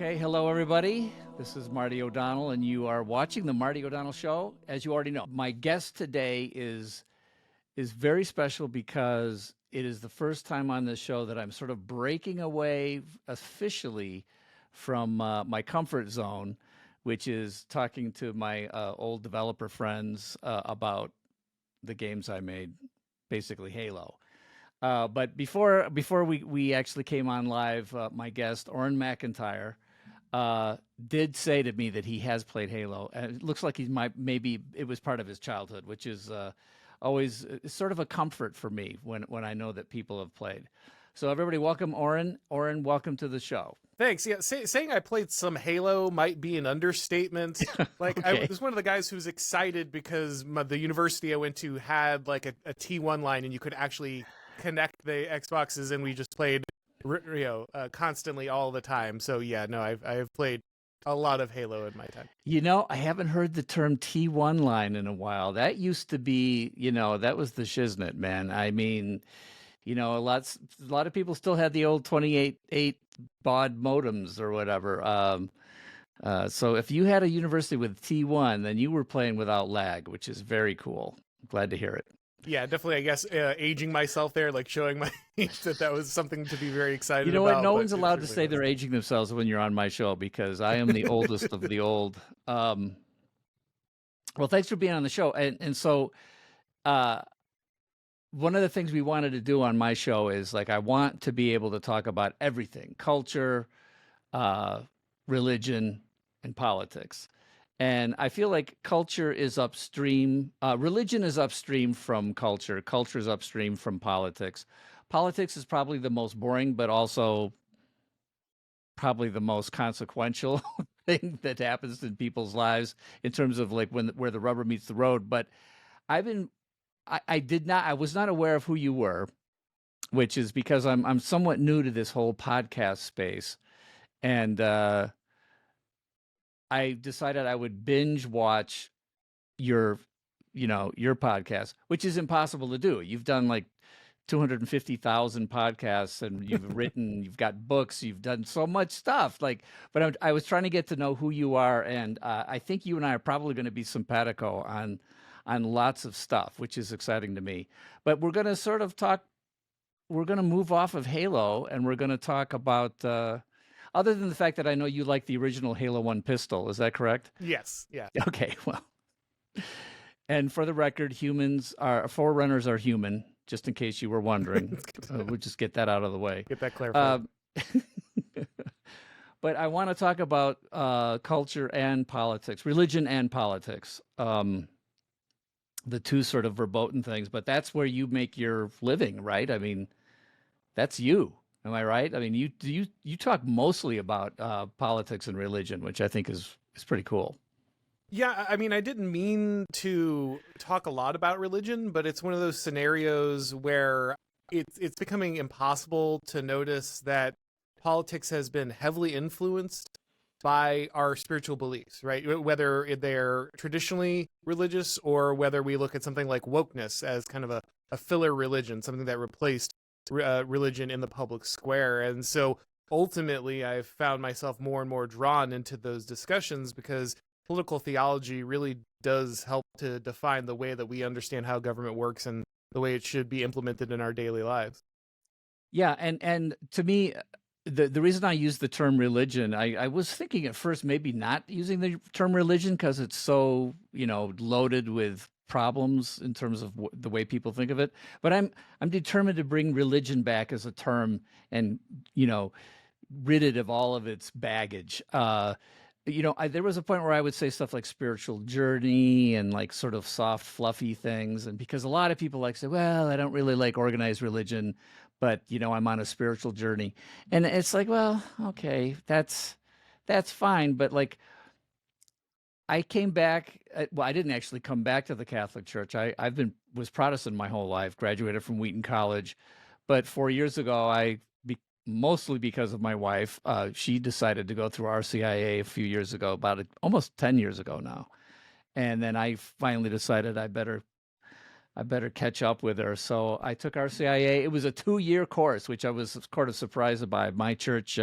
Okay, hello everybody. This is Marty O'Donnell, and you are watching the Marty O'Donnell Show. As you already know, my guest today is very special because it is the first time on this show that I'm sort of breaking away officially from my comfort zone, which is talking to my old developer friends about the games I made, basically Halo. But before we actually came on live, my guest Auron MacIntyre did say to me that he has played Halo, and it looks like maybe it was part of his childhood, which is always sort of a comfort for me when I know that people have played. So everybody, welcome Auron. Auron, welcome to the show. Thanks. Yeah, saying I played some Halo might be an understatement. Like, Okay. I was one of the guys who's excited because the university I went to had like a T1 line, and you could actually connect the Xboxes, and we just played, constantly all the time. So yeah, no, I've played a lot of Halo in my time. You know, I haven't heard the term T1 line in a while. That used to be, that was the shiznit, man. I mean, a lot of people still had the old 28.8 baud modems or whatever. So if you had a university with T1, then you were playing without lag, which is very cool. Glad to hear it. Yeah, definitely. I guess aging myself there, like showing my age that was something to be very excited about. You know what? No one's allowed to say they're aging themselves when you're on my show, because I am the oldest of the old. Well, thanks for being on the show. And so one of the things we wanted to do on my show is, like, I want to be able to talk about everything: culture, religion, and politics. And I feel like culture is upstream. Religion is upstream from culture. Culture is upstream from politics. Politics is probably the most boring, but also probably the most consequential thing that happens in people's lives in terms of like where the rubber meets the road. But I was not aware of who you were, which is because I'm somewhat new to this whole podcast space, and I decided I would binge watch your podcast, which is impossible to do. You've done like 250,000 podcasts, and you've written, you've got books, you've done so much stuff. But I was trying to get to know who you are, and I think you and I are probably going to be simpatico on lots of stuff, which is exciting to me. But we're going to sort of talk. We're going to move off of Halo, and we're going to talk about. Other than the fact that I know you like the original Halo 1 pistol, is that correct? Yes, yeah. Okay, well. And for the record, Forerunners are human, just in case you were wondering. We'll just get that out of the way. Get that clarified. But I want to talk about culture and politics, religion and politics, the two sort of verboten things. But that's where you make your living, right? I mean, that's you. Am I right? I mean, you talk mostly about politics and religion, which I think is pretty cool. Yeah, I mean, I didn't mean to talk a lot about religion, but it's one of those scenarios where it's becoming impossible to notice that politics has been heavily influenced by our spiritual beliefs, right? Whether they're traditionally religious or whether we look at something like wokeness as kind of a filler religion, something that replaced religion in the public square. And so ultimately I've found myself more and more drawn into those discussions because political theology really does help to define the way that we understand how government works and the way it should be implemented in our daily lives. Yeah, and to me, the reason I use the term religion, I was thinking at first maybe not using the term religion because it's so, loaded with problems in terms of the way people think of it. But I'm determined to bring religion back as a term and, rid it of all of its baggage. There was a point where I would say stuff like spiritual journey and like sort of soft, fluffy things. And because a lot of people say, well, I don't really like organized religion, but, I'm on a spiritual journey. And it's like, well, okay, that's fine. But like, I came back. Well, I didn't actually come back to the Catholic Church. Was Protestant my whole life. Graduated from Wheaton College, but 4 years ago, mostly because of my wife, she decided to go through RCIA a few years ago, almost 10 years ago now, and then I finally decided I better catch up with her. So I took RCIA. It was a 2-year course, which I was sort of surprised by. My church.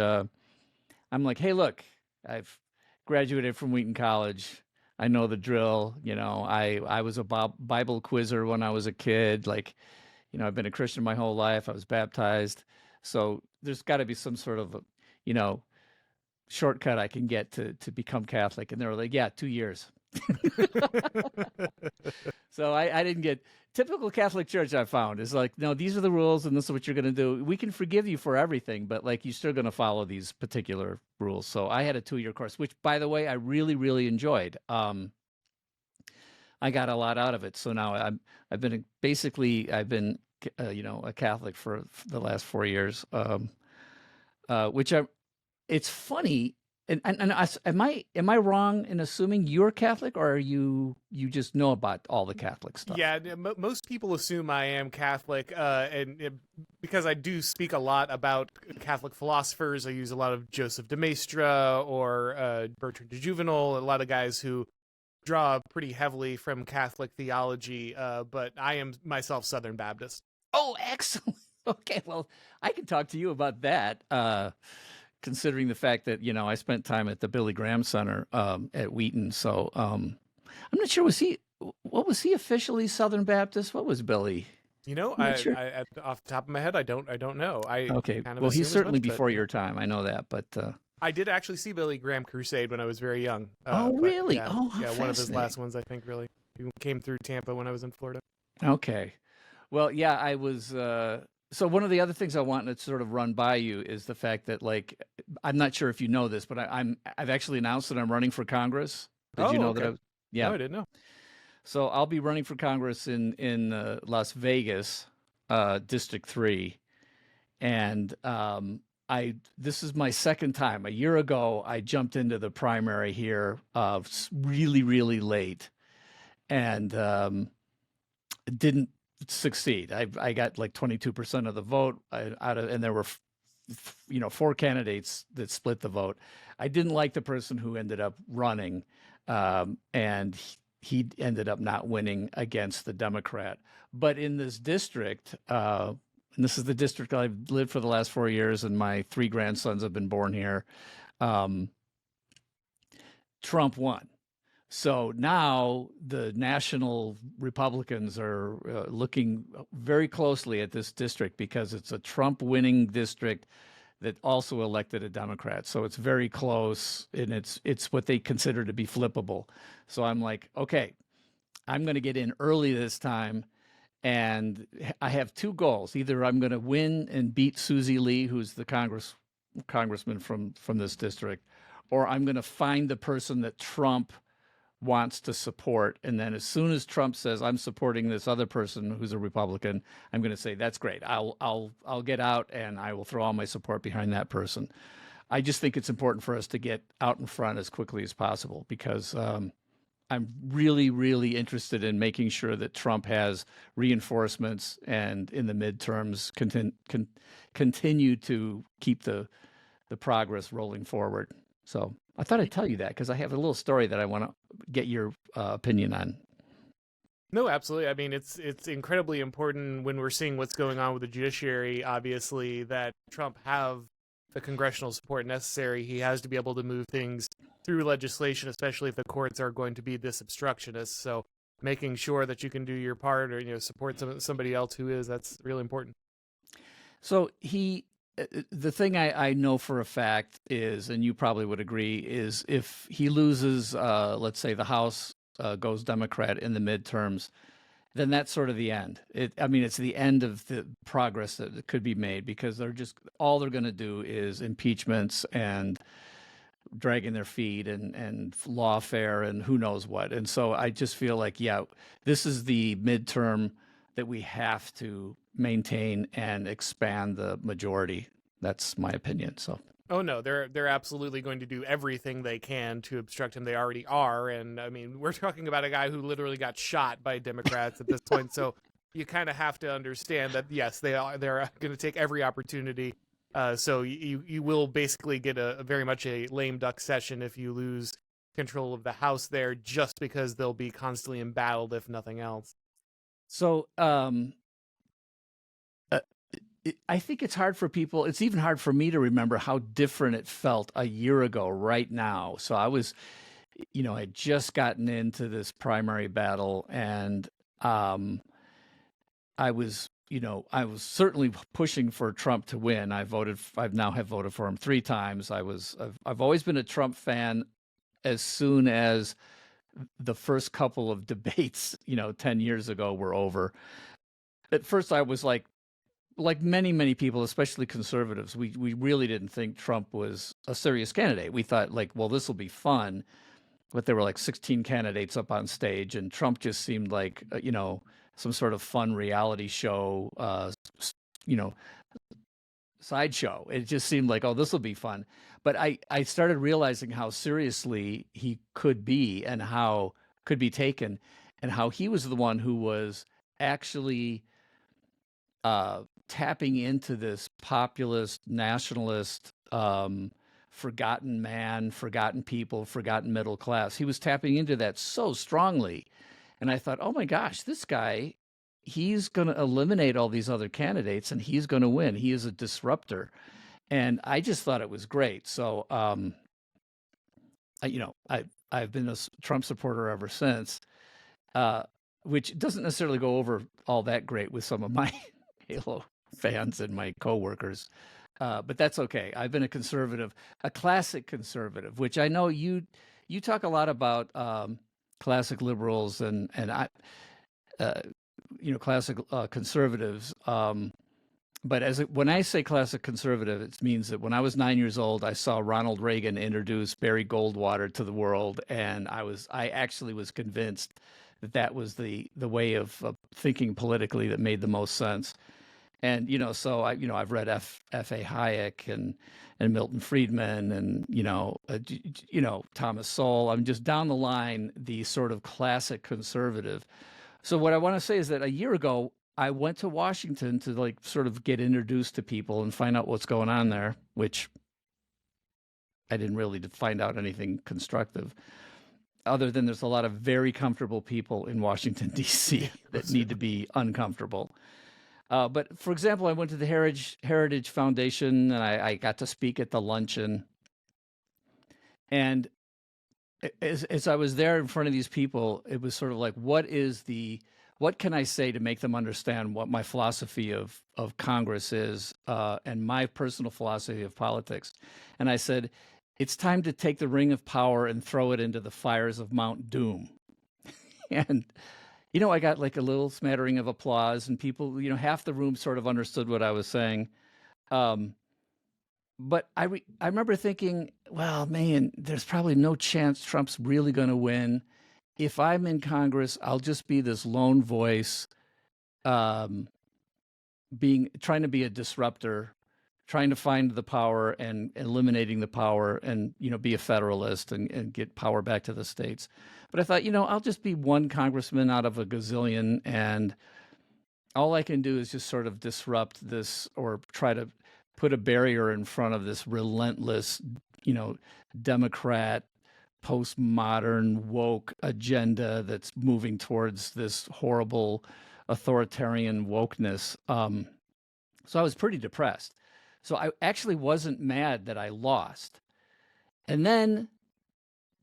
I'm like, hey, look, I've graduated from Wheaton College. I know the drill. I was a Bible quizzer when I was a kid. Like, I've been a Christian my whole life. I was baptized. So there's got to be some sort of, you know, shortcut I can get to become Catholic. And they were like, yeah, 2 years. So I didn't get typical Catholic church. I found is like, no, these are the rules and this is what you're going to do. We can forgive you for everything, but like you're still going to follow these particular rules. So I had a 2 year course, which by the way, I really, really enjoyed. I got a lot out of it. So now I've been a Catholic for the last 4 years. Which it's funny. Am I wrong in assuming you're Catholic, or are you just know about all the Catholic stuff? Yeah, most people assume I am Catholic, because I do speak a lot about Catholic philosophers. I use a lot of Joseph de Maistre or Bertrand de Juvenal, a lot of guys who draw pretty heavily from Catholic theology, but I am myself Southern Baptist. Oh, excellent. Okay, well, I can talk to you about that. Considering the fact that I spent time at the Billy Graham Center at Wheaton, so I'm not sure what was he officially Southern Baptist? What was Billy? Sure. I off the top of my head, I don't know. I Okay, kind of well, he's assume as certainly much, but before your time. I know that, but I did actually see Billy Graham Crusade when I was very young. oh, But really? yeah, Oh, how yeah, one of his fascinating. last ones, I think. Really, he came through Tampa when I was in Florida. Okay. Well, yeah, I was. So one of the other things I wanted to sort of run by you is the fact that, like, I'm not sure if you know this, but I've actually announced that I'm running for Congress. Did you Oh, know that okay. No, Yeah. I didn't know. So I'll be running for Congress in Las Vegas, District 3, and I this is my second time. A year ago, I jumped into the primary here, really, really late, and didn't succeed. I got like 22% of the vote and there were, four candidates that split the vote. I didn't like the person who ended up running, and he ended up not winning against the Democrat. But in this district, and this is the district I've lived for the last 4 years, and my three grandsons have been born here. Um, Trump won. So now the national Republicans are looking very closely at this district because it's a Trump winning district that also elected a Democrat. So it's very close, and it's what they consider to be flippable. So I'm like, okay, I'm going to get in early this time, and I have two goals. Either I'm going to win and beat Susie Lee, who's the congressman from this district, or I'm going to find the person that Trump wants to support, and then as soon as Trump says I'm supporting this other person who's a Republican, I'm going to say that's great. I'll get out and I will throw all my support behind that person. I just think it's important for us to get out in front as quickly as possible because I'm really, really interested in making sure that Trump has reinforcements and in the midterms continue to keep the progress rolling forward. So I thought I'd tell you that because I have a little story that I want to get your opinion on. No, absolutely. I mean, it's incredibly important when we're seeing what's going on with the judiciary, obviously, that Trump have the congressional support necessary. He has to be able to move things through legislation, especially if the courts are going to be this obstructionist. So making sure that you can do your part or support somebody else who is, that's really important. So the thing I know for a fact is, and you probably would agree, is if he loses, let's say the House goes Democrat in the midterms, then that's sort of the end. It's the end of the progress that could be made because all they're going to do is impeachments and dragging their feet and lawfare and who knows what. And so I just feel like, yeah, this is the midterm that we have to maintain and expand the majority. That's my opinion. So. Oh no, they're absolutely going to do everything they can to obstruct him. They already are, and I mean, we're talking about a guy who literally got shot by Democrats at this point. So you kind of have to understand that yes, they're going to take every opportunity. So you will basically get a very much a lame duck session if you lose control of the House there, just because they'll be constantly embattled if nothing else. So I think it's hard for people. It's even hard for me to remember how different it felt a year ago right now. So I was, I'd just gotten into this primary battle, and um, I was certainly pushing for Trump to win. I've now have voted for him 3 times. I've always been a Trump fan as soon as the first couple of debates, 10 years ago were over. At first I was like many, many people, especially conservatives, we really didn't think Trump was a serious candidate. We thought like, well, this will be fun. But there were like 16 candidates up on stage, and Trump just seemed like, some sort of fun reality show, you know, sideshow. It just seemed like, oh, this will be fun. But I started realizing how seriously he could be and how could be taken, and how he was the one who was actually tapping into this populist, nationalist, forgotten man, forgotten people, forgotten middle class. He was tapping into that so strongly. And I thought, oh my gosh, this guy, he's going to eliminate all these other candidates and he's going to win. He is a disruptor. And I just thought it was great. So, I've been a Trump supporter ever since, which doesn't necessarily go over all that great with some of my Halo fans and my coworkers. But that's okay. I've been a conservative, a classic conservative, which I know you talk a lot about, classic liberals and uh, classic conservatives. But when I say classic conservative, it means that when I was 9 years old, I saw Ronald Reagan introduce Barry Goldwater to the world, and I actually was convinced that that was the way of thinking politically that made the most sense. And so I've read F.A. Hayek and Milton Friedman and Thomas Sowell. I'm just down the line, the sort of classic conservative. So what I want to say is that a year ago I went to Washington to like sort of get introduced to people and find out what's going on there, which I didn't really find out anything constructive, other than there's a lot of very comfortable people in Washington, D.C. that need to be uncomfortable. But for example, I went to the Heritage Foundation and I got to speak at the luncheon. And as I was there in front of these people, it was sort of like, what can I say to make them understand what my philosophy of Congress is, and my personal philosophy of politics? And I said, it's time to take the ring of power and throw it into the fires of Mount Doom. And I got like a little smattering of applause, and people, half the room sort of understood what I was saying. But I remember thinking, well, man, there's probably no chance Trump's really going to win. If I'm in Congress, I'll just be this lone voice, um, trying to be a disruptor, trying to find the power and eliminating the power, and be a federalist and get power back to the states. But I thought, I'll just be one congressman out of a gazillion, and all I can do is just sort of disrupt this or try to put a barrier in front of this relentless, Democrat, postmodern, woke agenda that's moving towards this horrible authoritarian wokeness. So I was pretty depressed. So I actually wasn't mad that I lost. And then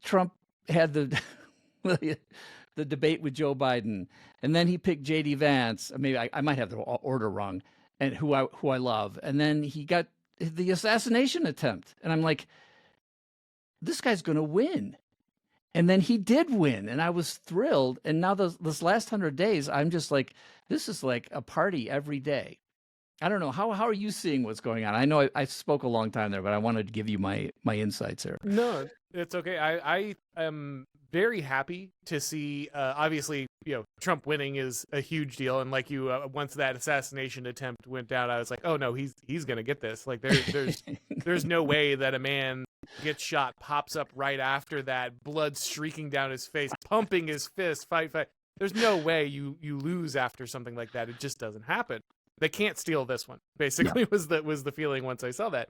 Trump had the the debate with Joe Biden, and then he picked J.D. Vance. Maybe I might have the order wrong, and who I love. And then he got the assassination attempt, and I'm like, this guy's going to win. And then he did win, and I was thrilled. And now this last 100 days, I'm just like, this is like a party every day. I don't know. How are you seeing what's going on? I know I spoke a long time there, but I wanted to give you my insights here. No, it's okay. I am very happy to see, obviously, Trump winning is a huge deal. And like you, once that assassination attempt went down, I was like, oh no, he's going to get this. Like there's no way that a man gets shot, pops up right after that, blood streaking down his face, pumping his fist, fight. There's no way you lose after something like that. It just doesn't happen. They can't steal this one. Basically, was the feeling once I saw that,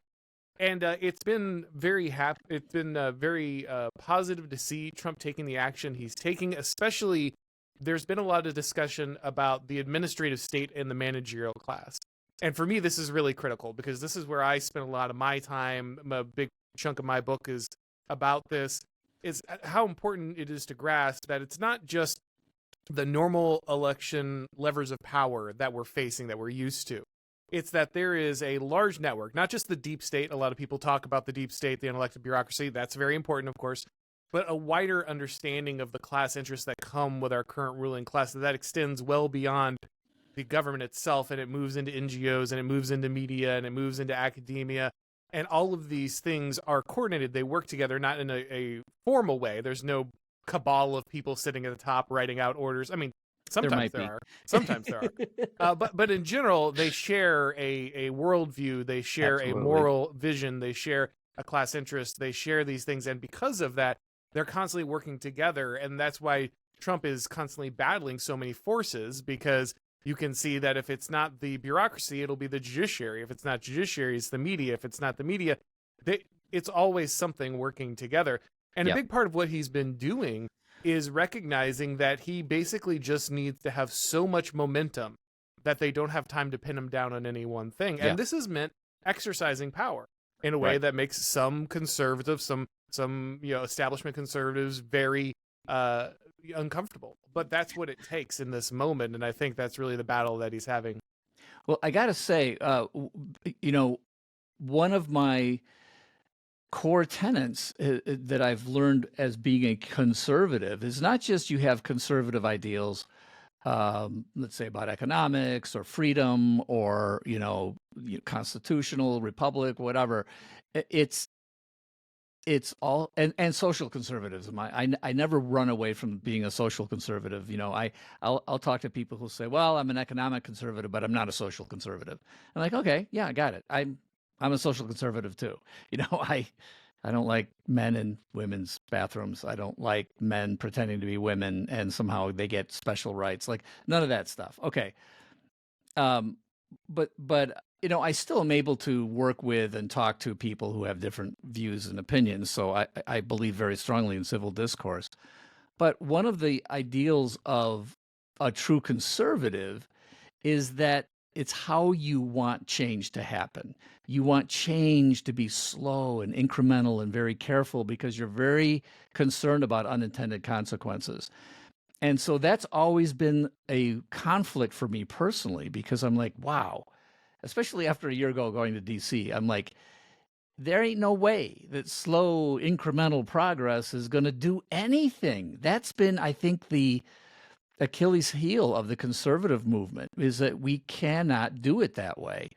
and it's been very It's been very positive to see Trump taking the action he's taking. Especially, there's been a lot of discussion about the administrative state and the managerial class, And for me, this is really critical because this is where I spend a lot of my time. A big chunk of my book is about this, is how important it is to grasp that it's not just the normal election levers of power that we're facing, that we're used to. It's that there is a large network, not just the deep state. A lot of people talk about the deep state, the unelected bureaucracy. That's very important, of course, but a wider understanding of the class interests that come with our current ruling class that extends well beyond the government itself, and it moves into NGOs, and it moves into media, and it moves into academia. And all of these things are coordinated. They work together, not in a formal way. There's no cabal of people sitting at the top writing out orders. I mean, sometimes there are. Sometimes there are. But in general, they share a worldview. They share Absolutely. a moral vision. They share a class interest. They share these things. And because of that, they're constantly working together. And that's why Trump is constantly battling so many forces, because you can see that if it's not the bureaucracy, it'll be the judiciary. If it's not judiciary, it's the media. If it's not the media, it's always something working together. And a big part of what he's been doing is recognizing that he basically just needs to have so much momentum that they don't have time to pin him down on any one thing. And this has meant exercising power in a way that makes some conservatives, some establishment conservatives very uncomfortable. But that's what it takes in this moment, and I think that's really the battle that he's having. Well, I got to say, one of my core tenets that I've learned as being a conservative is not just you have conservative ideals, let's say about economics or freedom or constitutional republic, whatever. It's all and social conservatism. I never run away from being a social conservative. I'll talk to people who say, well, I'm an economic conservative, but I'm not a social conservative. I'm like, okay, yeah, I got it. I'm a social conservative too. I don't like men in women's bathrooms. I don't like men pretending to be women and somehow they get special rights. Like none of that stuff. Okay. But I still am able to work with and talk to people who have different views and opinions. So I believe very strongly in civil discourse. But one of the ideals of a true conservative is that it's how you want change to happen. You want change to be slow and incremental and very careful because you're very concerned about unintended consequences. And so that's always been a conflict for me personally, because I'm like, wow, especially after a year ago going to DC, I'm like, there ain't no way that slow incremental progress is going to do anything. That's been, I think, the Achilles heel of the conservative movement, is that we cannot do it that way.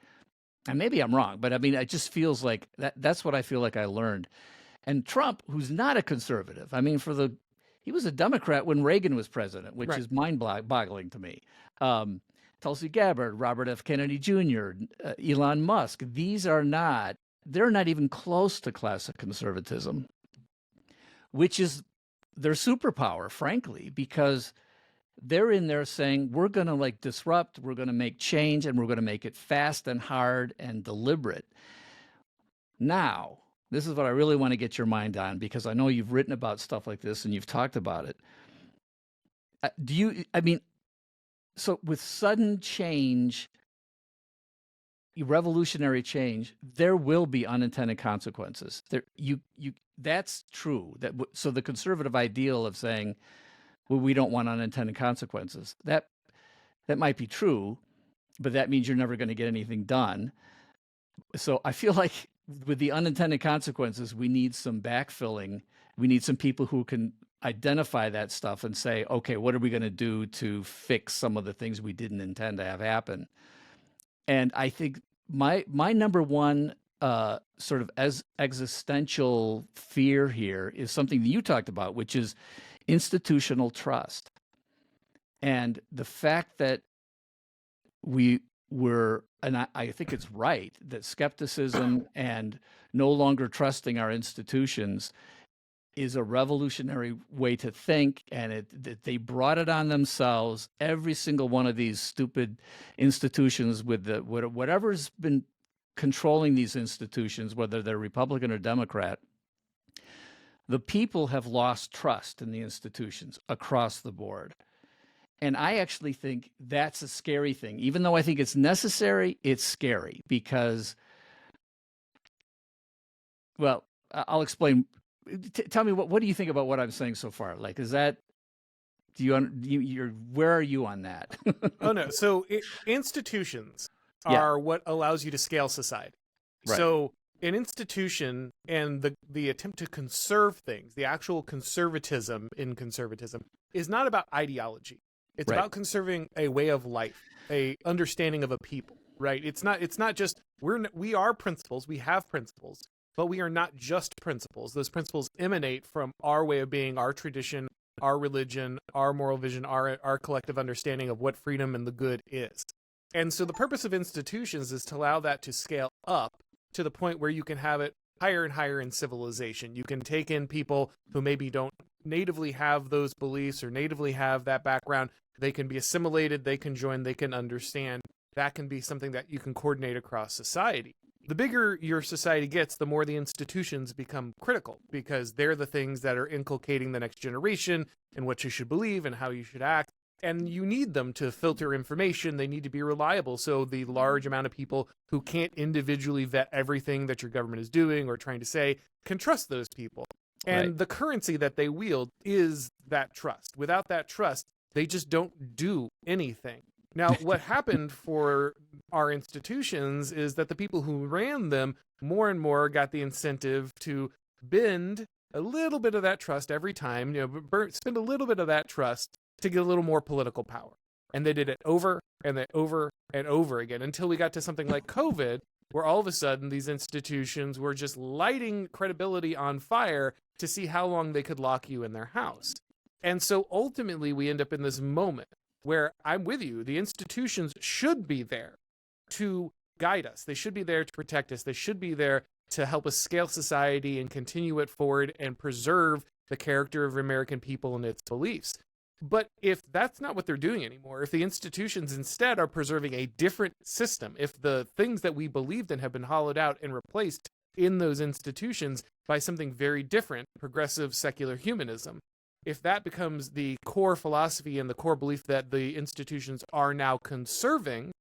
And maybe I'm wrong, but I mean, it just feels like that's what I feel like I learned. And Trump, who's not a conservative, I mean, he was a Democrat when Reagan was president, which is mind-boggling to me. Tulsi Gabbard, Robert F. Kennedy Jr., Elon Musk, they're not even close to classic conservatism, which is their superpower, frankly, because they're in there saying, we're going to disrupt, we're going to make change, and we're going to make it fast and hard and deliberate. Now, this is what I really want to get your mind on, because I know you've written about stuff like this and you've talked about it. So with sudden change, revolutionary change, there will be unintended consequences. That's true. So the conservative ideal of saying, well, we don't want unintended consequences, that might be true, but that means you're never going to get anything done. So I feel like with the unintended consequences, we need some backfilling. We need some people who can identify that stuff and say, okay, what are we going to do to fix some of the things we didn't intend to have happen? And I think my number one sort of existential fear here is something that you talked about, which is institutional trust. And the fact that and I think it's right, that skepticism and no longer trusting our institutions is a revolutionary way to think, and they brought it on themselves. Every single one of these stupid institutions with whatever's been controlling these institutions, whether they're Republican or Democrat, the people have lost trust in the institutions across the board. And I actually think that's a scary thing. Even though I think it's necessary, it's scary because, well, I'll explain. Tell me what do you think about what I'm saying so far? Like, is that do you're where are you on that? Oh no. So institutions Yeah. are what allows you to scale society. Right. So an institution and the attempt to conserve things, the actual conservatism in conservatism, is not about ideology. It's Right. about conserving a way of life, a understanding of a people. Right. It's not just we are principles. We have principles, but we are not just principles. Those principles emanate from our way of being, our tradition, our religion, our moral vision, our collective understanding of what freedom and the good is. And so the purpose of institutions is to allow that to scale up to the point where you can have it higher and higher in civilization. You can take in people who maybe don't natively have those beliefs or natively have that background. They can be assimilated, they can join, they can understand. That can be something that you can coordinate across society. The bigger your society gets, the more the institutions become critical, because they're the things that are inculcating the next generation and what you should believe and how you should act. And you need them to filter information. They need to be reliable. So the large amount of people who can't individually vet everything that your government is doing or trying to say can trust those people. And the currency that they wield is that trust. Without that trust, they just don't do anything. Now, what happened for our institutions is that the people who ran them more and more got the incentive to bend a little bit of that trust every time, spend a little bit of that trust to get a little more political power. And they did it over and then over and over again until we got to something like COVID, where all of a sudden these institutions were just lighting credibility on fire to see how long they could lock you in their house. And so ultimately we end up in this moment where I'm with you. The institutions should be there to guide us. They should be there to protect us. They should be there to help us scale society and continue it forward and preserve the character of American people and its beliefs. But if that's not what they're doing anymore, if the institutions instead are preserving a different system, if the things that we believed in have been hollowed out and replaced in those institutions by something very different, progressive secular humanism, if that becomes the core philosophy and the core belief that the institutions are now conserving,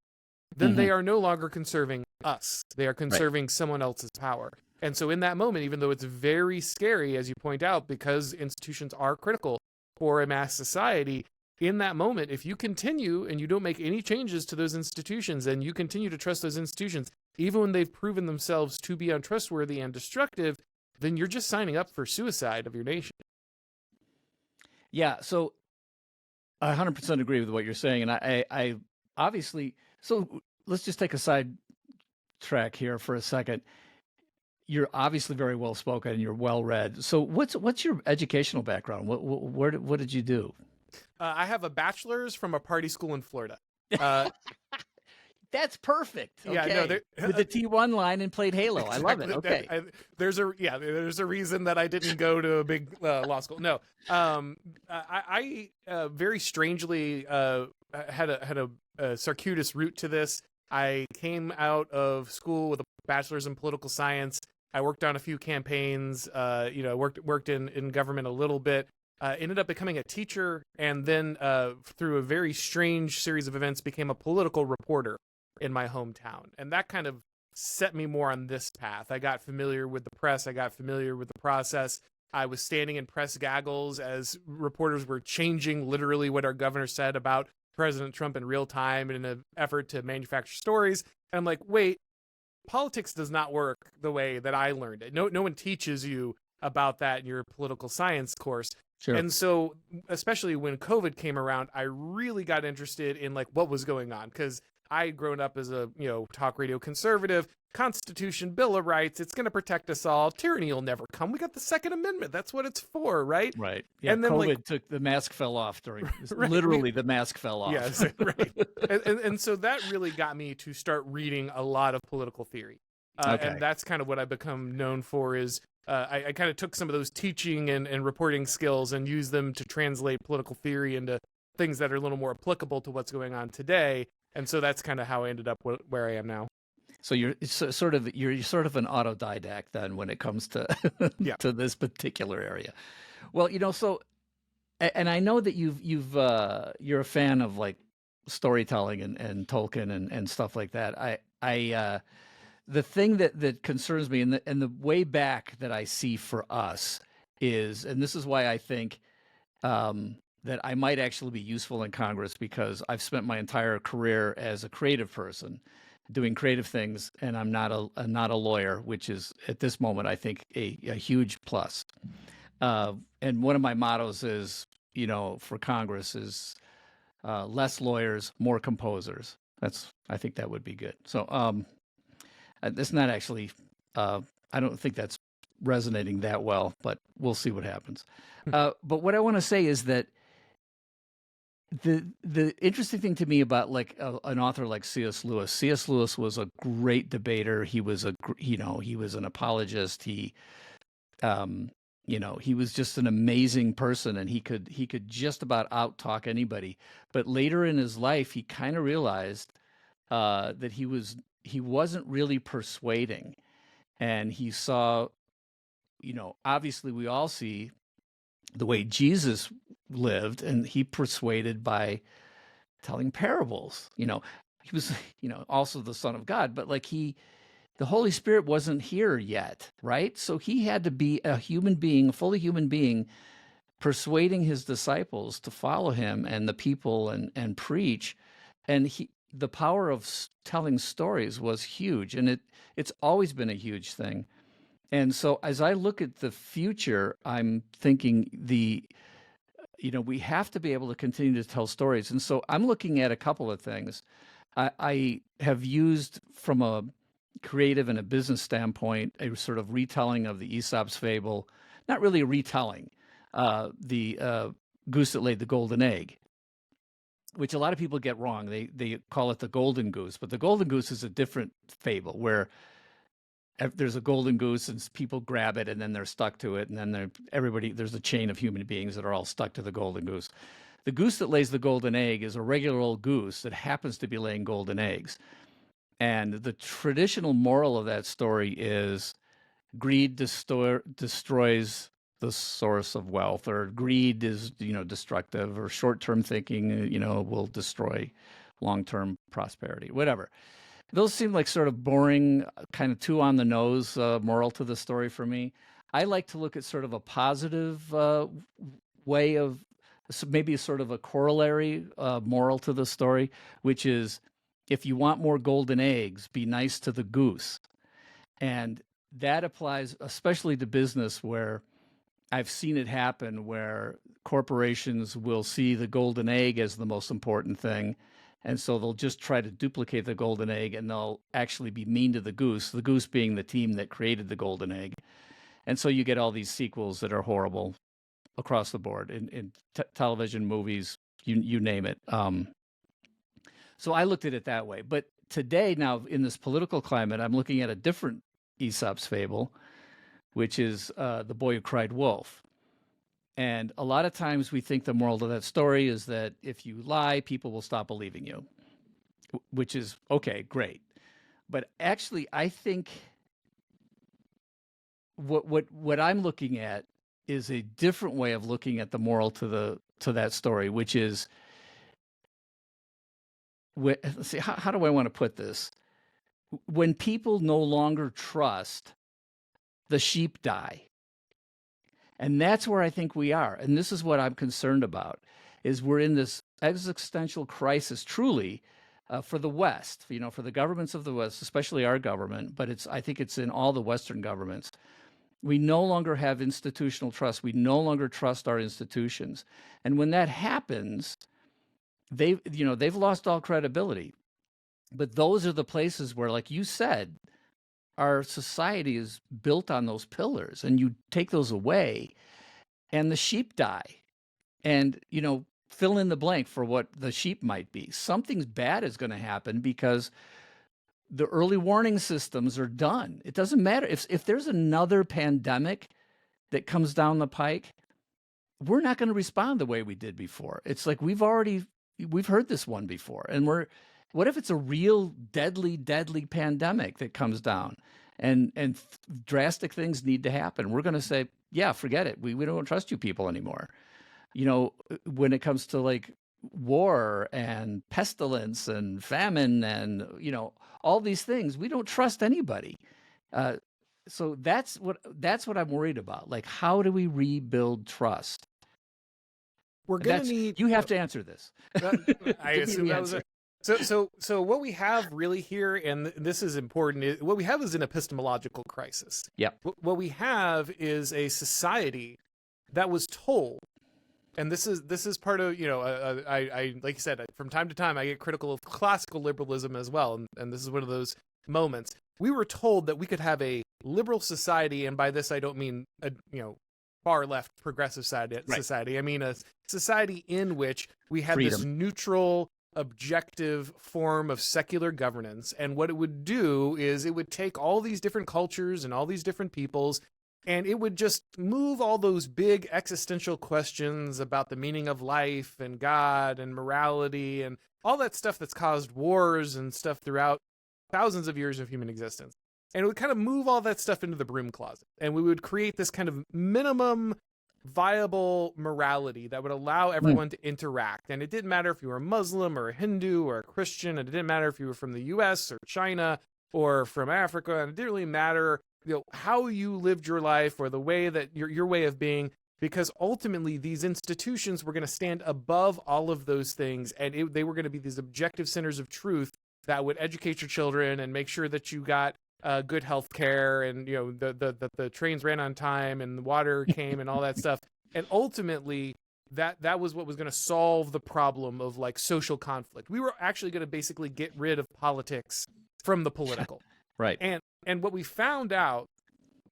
then they are no longer conserving us. They are conserving someone else's power. And so in that moment, even though it's very scary, as you point out, because institutions are critical for a mass society, in that moment, if you continue and you don't make any changes to those institutions and you continue to trust those institutions, even when they've proven themselves to be untrustworthy and destructive, then you're just signing up for suicide of your nation. Yeah, so I 100% agree with what you're saying, and I obviously. So let's just take a side track here for a second. You're obviously very well spoken and you're well read. So what's your educational background? What did you do? I have a bachelor's from a party school in Florida. That's perfect. Okay. Yeah, no, with the T1 line and played Halo. Exactly. I love it. Okay. There's a reason that I didn't go to a big law school. No, I very strangely had a circuitous route to this. I came out of school with a bachelor's in political science. I worked on a few campaigns. Worked in government a little bit. Ended up becoming a teacher, and then through a very strange series of events, became a political reporter in my hometown. And that kind of set me more on this path. I got familiar with the press. I got familiar with the process. I was standing in press gaggles as reporters were changing literally what our governor said about President Trump in real time in an effort to manufacture stories. And I'm like, wait, politics does not work the way that I learned it. No one teaches you about that in your political science course. Sure. And so, especially when COVID came around, I really got interested in like what was going on, because I had grown up as a talk radio conservative. Constitution, Bill of Rights, it's going to protect us all. Tyranny will never come. We got the Second Amendment. That's what it's for, right? Right. Yeah. And then COVID took the mask fell off during literally the mask fell off. Yes. Right. and so that really got me to start reading a lot of political theory. And that's kind of what I've become known for is I kind of took some of those teaching and reporting skills and used them to translate political theory into things that are a little more applicable to what's going on today. And so that's kind of how I ended up where I am now. So you're sort of an autodidact then when it comes to to this particular area. Well, so And I know that you're a fan of like storytelling and Tolkien and stuff like that. The thing that concerns me and the way back that I see for us is, and this is why I think that I might actually be useful in Congress, because I've spent my entire career as a creative person doing creative things, and I'm not a lawyer, which is at this moment I think a huge plus. And one of my mottos is, for Congress is less lawyers, more composers. I think that would be good. So it's not actually, I don't think that's resonating that well, but we'll see what happens. But what I want to say is that the interesting thing to me about like an author like C.S. Lewis. C.S. Lewis was a great debater. He was he was an apologist. Um, he was just an amazing person, and he could just about out talk anybody. But later in his life, he kind of realized that he wasn't really persuading, and he saw, obviously we all see the way Jesus lived, and he persuaded by telling parables. He was, also the Son of God, but like the Holy Spirit wasn't here yet, right? So he had to be a human being, a fully human being, persuading his disciples to follow him and the people and preach. And the power of telling stories was huge, and it's always been a huge thing. And so as I look at the future, I'm thinking we have to be able to continue to tell stories. And so I'm looking at a couple of things. I have used, from a creative and a business standpoint, a sort of retelling of the Aesop's fable, not really a retelling, the goose that laid the golden egg, which a lot of people get wrong. They call it the golden goose, but the golden goose is a different fable where there's a golden goose and people grab it and then they're stuck to it, and then there's a chain of human beings that are all stuck to the golden goose. The goose that lays the golden egg is a regular old goose that happens to be laying golden eggs. And the traditional moral of that story is greed destroys the source of wealth, or greed is, destructive, or short-term thinking, will destroy long-term prosperity, whatever. Those seem like sort of boring, kind of too on the nose moral to the story for me. I like to look at sort of a positive way of, maybe sort of a corollary moral to the story, which is, if you want more golden eggs, be nice to the goose. And that applies especially to business, where I've seen it happen, where corporations will see the golden egg as the most important thing. And so they'll just try to duplicate the golden egg, and they'll actually be mean to the goose being the team that created the golden egg. And so you get all these sequels that are horrible across the board in television, movies, you name it. So I looked at it that way. But today, now in this political climate, I'm looking at a different Aesop's fable, which is The Boy Who Cried Wolf. And a lot of times we think the moral of that story is that if you lie, people will stop believing you, which is okay, great. But actually, I think what I'm looking at is a different way of looking at the moral to that story, which is, let's see, how do I want to put this? When people no longer trust, the sheep die. And that's where I think we are. And this is what I'm concerned about, is we're in this existential crisis, truly, for the West, for the governments of the West, especially our government, but I think it's in all the Western governments. We no longer have institutional trust. We no longer trust our institutions. And when that happens, they've lost all credibility. But those are the places where, like you said, our society is built on those pillars, and you take those away and the sheep die. And, fill in the blank for what the sheep might be. Something bad is going to happen because the early warning systems are done. It doesn't matter if there's another pandemic that comes down the pike, we're not going to respond the way we did before. It's like we've heard this one before, and what if it's a real deadly pandemic that comes down, and drastic things need to happen? We're going to say, yeah, forget it. We don't trust you people anymore. when it comes to like war and pestilence and famine and all these things, we don't trust anybody. So that's what I'm worried about. Like, how do we rebuild trust? We're gonna need. You have to answer this. I Give me assume the that was answer. so what we have really here, and this is important, what we have is an epistemological crisis. Yep. What we have is a society that was told, and this is part of, I like you said, from time to time I get critical of classical liberalism as well, and this is one of those moments. We were told that we could have a liberal society, and by this I don't mean a far left progressive society. Right. I mean a society in which we had this neutral, objective form of secular governance, and what it would do is it would take all these different cultures and all these different peoples, and it would just move all those big existential questions about the meaning of life and God and morality and all that stuff that's caused wars and stuff throughout thousands of years of human existence. And it would kind of move all that stuff into the broom closet. And we would create this kind of minimum viable morality that would allow everyone to interact. And it didn't matter if you were a Muslim or a Hindu or a Christian. And it didn't matter if you were from the US or China or from Africa. And it didn't really matter how you lived your life or the way that your way of being, because ultimately these institutions were going to stand above all of those things. And they were going to be these objective centers of truth that would educate your children and make sure that you got good health care, and the trains ran on time and the water came and all that stuff. And ultimately that was what was going to solve the problem of like social conflict. We were actually going to basically get rid of politics from the political. Right. And what we found out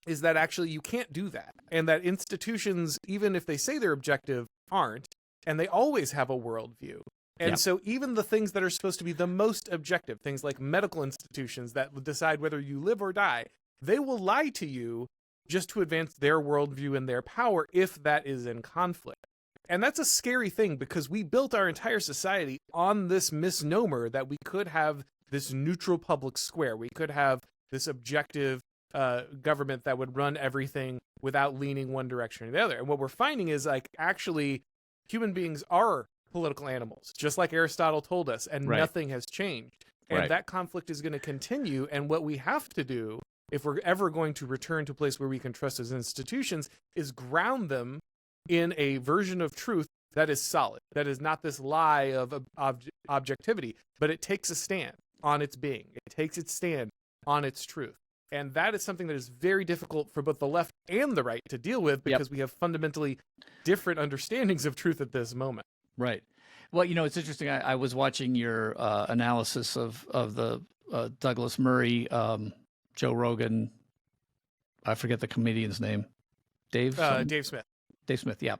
is that actually you can't do that, and that institutions, even if they say they're objective, aren't, and they always have a worldview. And so even the things that are supposed to be the most objective, things like medical institutions that would decide whether you live or die, they will lie to you just to advance their worldview and their power if that is in conflict. And that's a scary thing, because we built our entire society on this misnomer that we could have this neutral public square. We could have this objective government that would run everything without leaning one direction or the other. And what we're finding is, like, actually human beings are political animals, just like Aristotle told us, and nothing has changed. And that conflict is going to continue. And what we have to do, if we're ever going to return to a place where we can trust those institutions, is ground them in a version of truth that is solid, that is not this lie of objectivity, but it takes a stand on its being. It takes its stand on its truth. And that is something that is very difficult for both the left and the right to deal with, because we have fundamentally different understandings of truth at this moment. Right. Well, it's interesting. I was watching your analysis of the Douglas Murray, Joe Rogan. I forget the comedian's name. Dave Smith. Dave Smith. Yeah.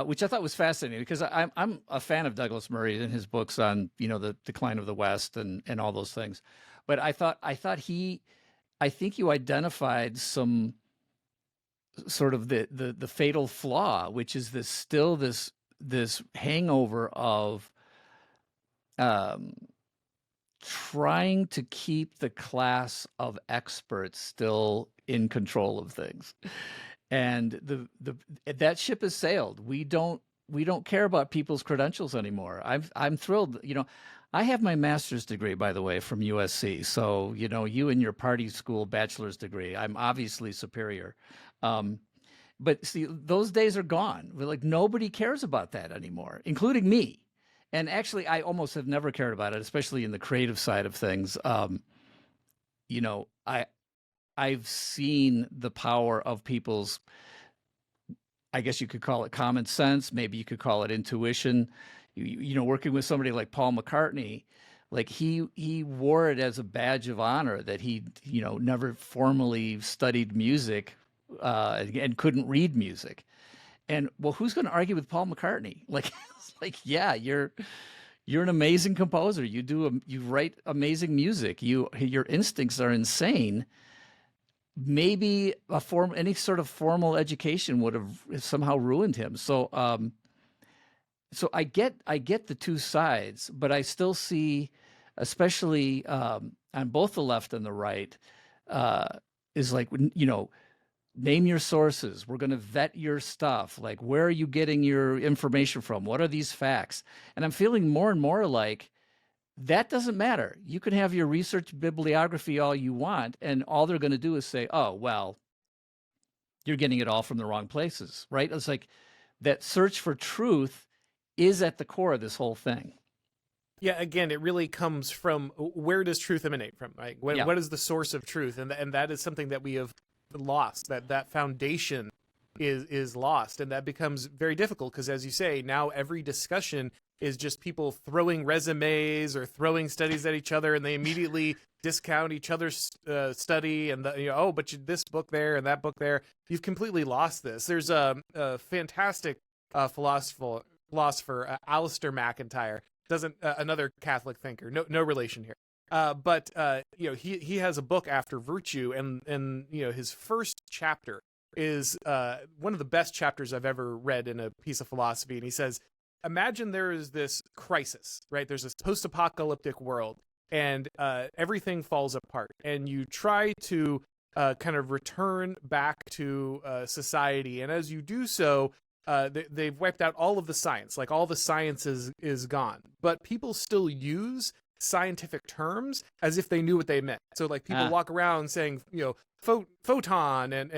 Which I thought was fascinating, because I'm a fan of Douglas Murray and his books on the decline of the West and all those things. But I think you identified some sort of the fatal flaw, which is this hangover of trying to keep the class of experts still in control of things. And that ship has sailed. We don't care about people's credentials anymore. I'm thrilled. I have my master's degree, by the way, from USC. So, you and your party school bachelor's degree, I'm obviously superior. But see, those days are gone. We're like, nobody cares about that anymore, including me. And actually, I almost have never cared about it, especially in the creative side of things. I've seen the power of people's, I guess you could call it common sense. Maybe you could call it intuition. Working with somebody like Paul McCartney, like he wore it as a badge of honor that he, never formally studied music and couldn't read music. And well, who's going to argue with Paul McCartney? Yeah, you're an amazing composer. You write amazing music. Your instincts are insane. Maybe any sort of formal education would have somehow ruined him. So I get the two sides, but I still see, especially on both the left and the right, is like, name your sources. We're going to vet your stuff. Like, where are you getting your information from? What are these facts? And I'm feeling more and more like that doesn't matter. You can have your research bibliography all you want, and all they're going to do is say, oh, well, you're getting it all from the wrong places, right? It's like that search for truth is at the core of this whole thing. Yeah, again, it really comes from where does truth emanate from, right? What is the source of truth? And that is something that we have lost, that foundation is lost. And that becomes very difficult because, as you say, now every discussion is just people throwing resumes or throwing studies at each other, and they immediately discount each other's study and oh, but this book there and that book there. You've completely lost this. There's a fantastic philosopher, Auron MacIntyre, doesn't another Catholic thinker, no relation here. But he has a book After Virtue, and his first chapter is one of the best chapters I've ever read in a piece of philosophy. And he says, imagine there is this crisis, right? There's this post-apocalyptic world, and everything falls apart, and you try to kind of return back to society, and as you do so, they've wiped out all of the science, like all the science is gone, but people still use scientific terms as if they knew what they meant. So like people walk around saying, photon and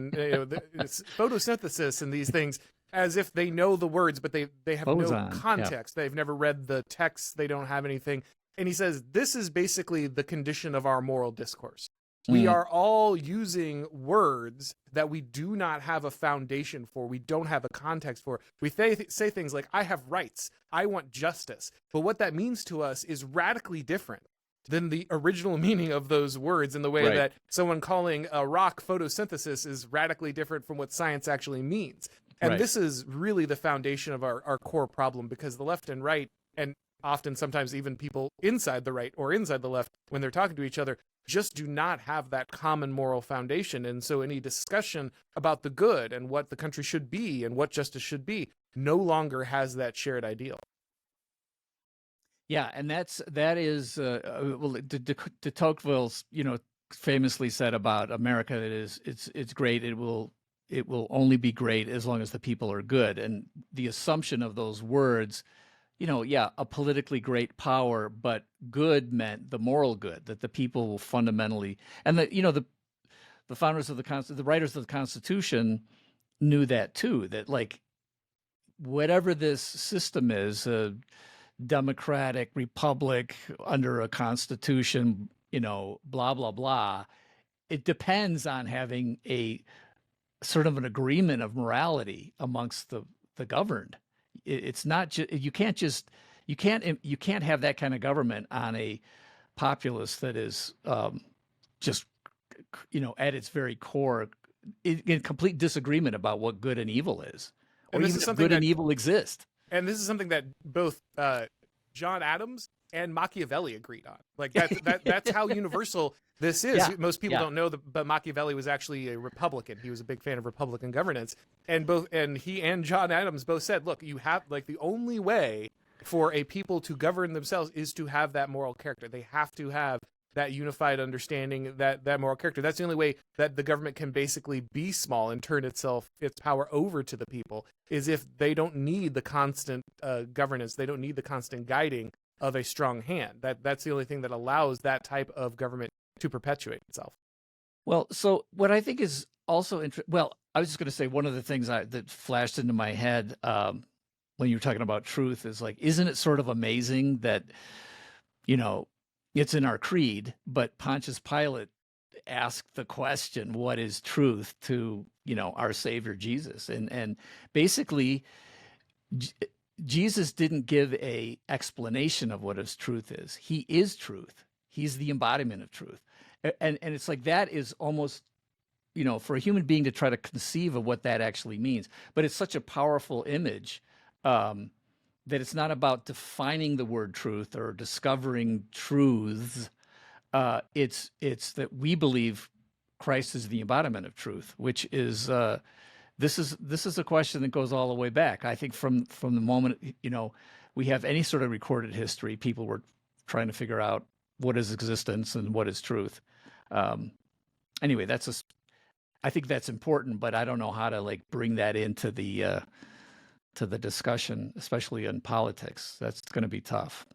photosynthesis and these things as if they know the words, but they have no context. They've never read the text. They don't have anything. And he says, this is basically the condition of our moral discourse. We are all using words that we do not have a foundation for. We don't have a context for. We say things like, I have rights. I want justice. But what that means to us is radically different than the original meaning of those words, in the way that someone calling a rock photosynthesis is radically different from what science actually means. And this is really the foundation of our core problem, because the left and right, and often sometimes even people inside the right or inside the left, when they're talking to each other, just do not have that common moral foundation. And so any discussion about the good and what the country should be and what justice should be no longer has that shared ideal. Yeah, and that is well, de Tocqueville's famously said about America that it's great. It will only be great as long as the people are good. And the assumption of those words, a politically great power, but good meant the moral good, that the people will fundamentally, and the founders of the writers of the Constitution knew that too, that like whatever this system is, a democratic republic under a constitution, blah, blah, blah, it depends on having a sort of an agreement of morality amongst the governed. It's not just you can't have that kind of government on a populace that is just at its very core in complete disagreement about what good and evil is, or even if good and evil exist. And this is something that both John Adams and Machiavelli agreed on. Like that's how universal this is. Yeah. Most people don't know but Machiavelli was actually a Republican. He was a big fan of Republican governance. And he and John Adams both said, look, you have the only way for a people to govern themselves is to have that moral character. They have to have that unified understanding, that moral character. That's the only way that the government can basically be small and turn its power over to the people, is if they don't need the constant governance. They don't need the constant guiding of a strong hand. That's the only thing that allows that type of government to perpetuate itself. Well, so what I think is also interesting. Well, I was just going to say one of the things that flashed into my head when you were talking about truth is like, isn't it sort of amazing that it's in our creed, but Pontius Pilate asked the question, "What is truth?" to our Savior Jesus, and basically Jesus didn't give a explanation of what his truth is. He is truth. He's the embodiment of truth. And it's like that is almost, for a human being to try to conceive of what that actually means. But it's such a powerful image that it's not about defining the word truth or discovering truths. It's that we believe Christ is the embodiment of truth, which is this is a question that goes all the way back. I think from the moment we have any sort of recorded history, people were trying to figure out what is existence and what is truth. Anyway, that's I think that's important, but I don't know how to like bring that into to the discussion, especially in politics. That's going to be tough.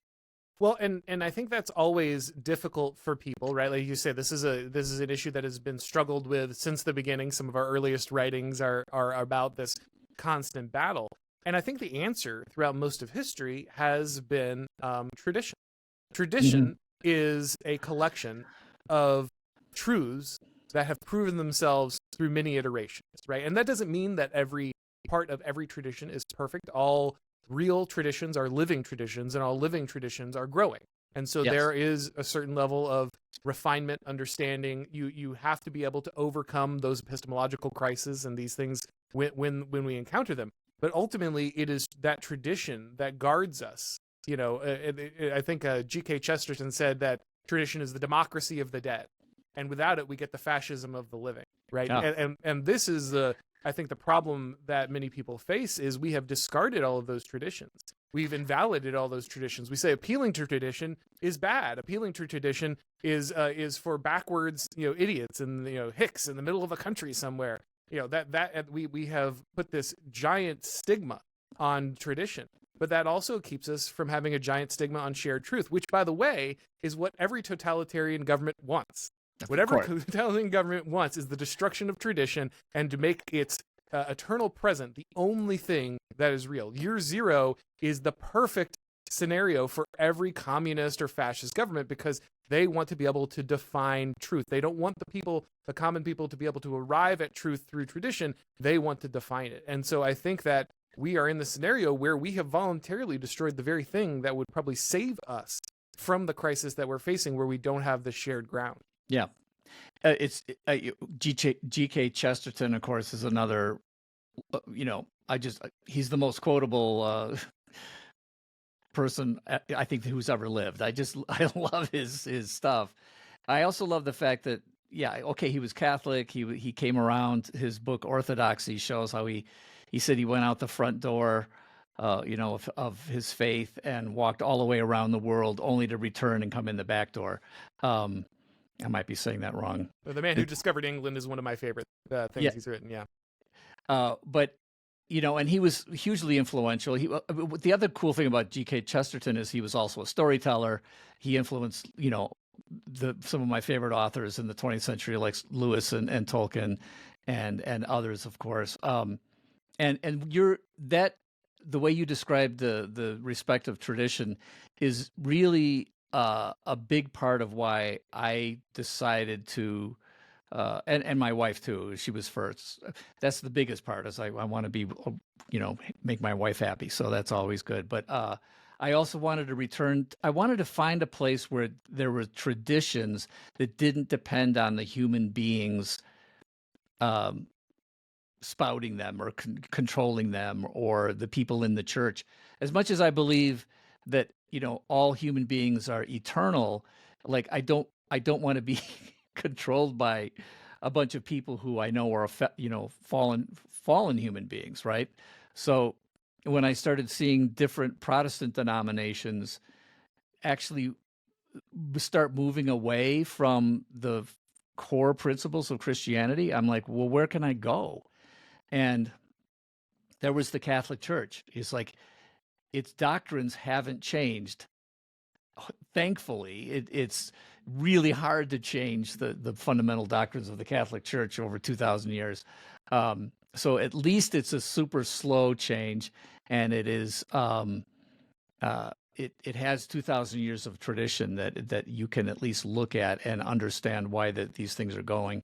Well, and I think that's always difficult for people, right? Like you say, this is an issue that has been struggled with since the beginning. Some of our earliest writings are about this constant battle, and I think the answer throughout most of history has been tradition. Hmm. Tradition is a collection of truths that have proven themselves through many iterations, right? And that doesn't mean that every part of every tradition is perfect. All real traditions are living traditions, and all living traditions are growing. And so Yes. there is a certain level of refinement, understanding. You have to be able to overcome those epistemological crises and these things when we encounter them. But ultimately, it is that tradition that guards us. I think G.K. Chesterton said that tradition is the democracy of the dead, and without it, we get the fascism of the living. Right, Yeah. and this is I think the problem that many people face is we have discarded all of those traditions. We've invalidated all those traditions. We say appealing to tradition is bad. Appealing to tradition is for backwards, idiots and hicks in the middle of a country somewhere. We have put this giant stigma on tradition. But that also keeps us from having a giant stigma on shared truth, which, by the way, is what every totalitarian government wants. Of Whatever course. totalitarian government wants is the destruction of tradition and to make its eternal present the only thing that is real. Year zero is the perfect scenario for every communist or fascist government because they want to be able to define truth. They don't want the common people, to be able to arrive at truth through tradition. They want to define it. And so I think that we are in the scenario where we have voluntarily destroyed the very thing that would probably save us from the crisis that we're facing, where we don't have the shared ground. Yeah. It's G.K. Chesterton, of course, is another. He's the most quotable person I think who's ever lived. I love his stuff. I also love the fact that he was Catholic. He came around. His book Orthodoxy shows how he said he went out the front door, of his faith and walked all the way around the world only to return and come in the back door. I might be saying that wrong. The Man Who Discovered England is one of my favorite things he's written. Yeah. But and he was hugely influential. The other cool thing about G.K. Chesterton is he was also a storyteller. He influenced, some of my favorite authors in the 20th century, like Lewis and Tolkien, and others, of course. And the way you described the respect of tradition is really a big part of why I decided to. And my wife too. She was first. That's the biggest part. Is I want to be, make my wife happy. So that's always good. But I also wanted to return. I wanted to find a place where there were traditions that didn't depend on the human beings spouting them or controlling them, or the people in the church. As much as I believe that all human beings are eternal, like I don't want to be controlled by a bunch of people who I know are fallen human beings, right? So when I started seeing different Protestant denominations actually start moving away from the core principles of Christianity, I'm like, well, where can I go? And there was the Catholic Church. It's like its doctrines haven't changed. Thankfully, it's really hard to change the fundamental doctrines of the Catholic Church over 2,000 years. So at least it's a super slow change, and it is it has 2,000 years of tradition that you can at least look at and understand why these things are going.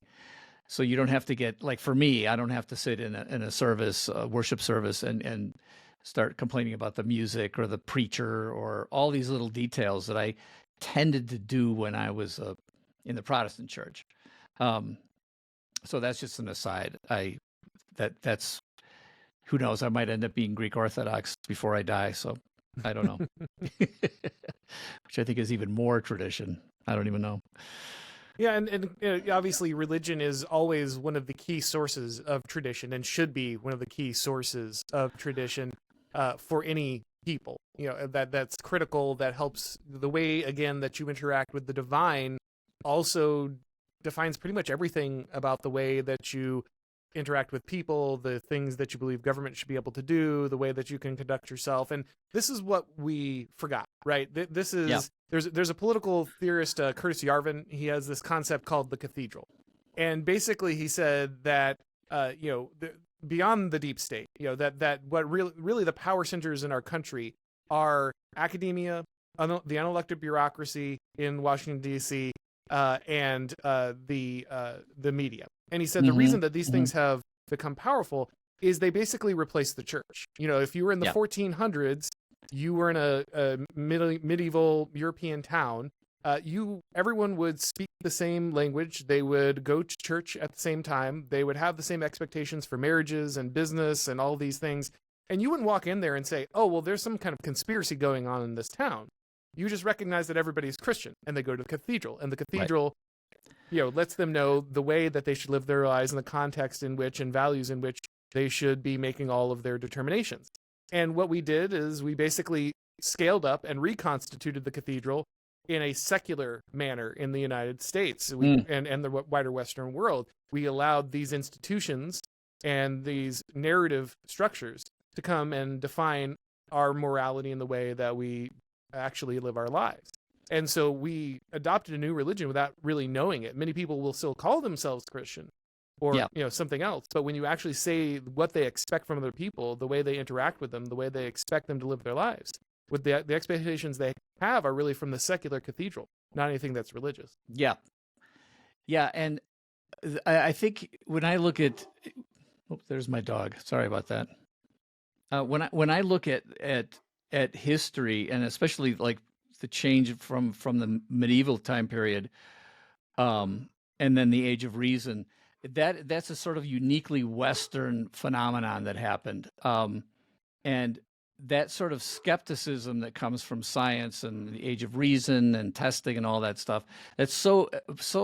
So you don't have to get, like, for me, I don't have to sit in a service, worship service, and start complaining about the music or the preacher or all these little details that I tended to do when I was in the Protestant church. So that's just an aside. That's who knows? I might end up being Greek Orthodox before I die. So I don't know, which I think is even more tradition. I don't even know. Yeah, and obviously religion is always one of the key sources of tradition and should be one of the key sources of tradition for any people. That's critical. That helps the way, again, that you interact with the divine also defines pretty much everything about the way that you interact with people, the things that you believe government should be able to do, the way that you can conduct yourself. And this is what we forgot, right? This is Yeah. there's a political theorist, Curtis Yarvin. He has this concept called the Cathedral, and basically he said that beyond the deep state, that what really the power centers in our country are academia, the unelected bureaucracy in Washington D.C., and the media. And he said the reason that these things have become powerful is they basically replace the church. If you were in the 1400s, you were in a medieval European town. Everyone would speak the same language. They would go to church at the same time. They would have the same expectations for marriages and business and all these things. And you wouldn't walk in there and say, "Oh, well, there's some kind of conspiracy going on in this town." You just recognize that everybody's Christian, and they go to the cathedral, and the cathedral, lets them know the way that they should live their lives and the context in which and values in which they should be making all of their determinations. And what we did is we basically scaled up and reconstituted the cathedral in a secular manner in the United States and the wider Western world. We allowed these institutions and these narrative structures to come and define our morality in the way that we actually live our lives. And so we adopted a new religion without really knowing it. Many people will still call themselves Christian or something else, but when you actually say what they expect from other people, the way they interact with them, the way they expect them to live their lives, with the expectations they have are really from the secular cathedral, not anything that's religious. And I think when I look at there's my dog, sorry about that. When I look at history, and especially like the change from the medieval time period, and then the Age of Reason, that's a sort of uniquely Western phenomenon that happened, and that sort of skepticism that comes from science and the Age of Reason and testing and all that stuff, that's so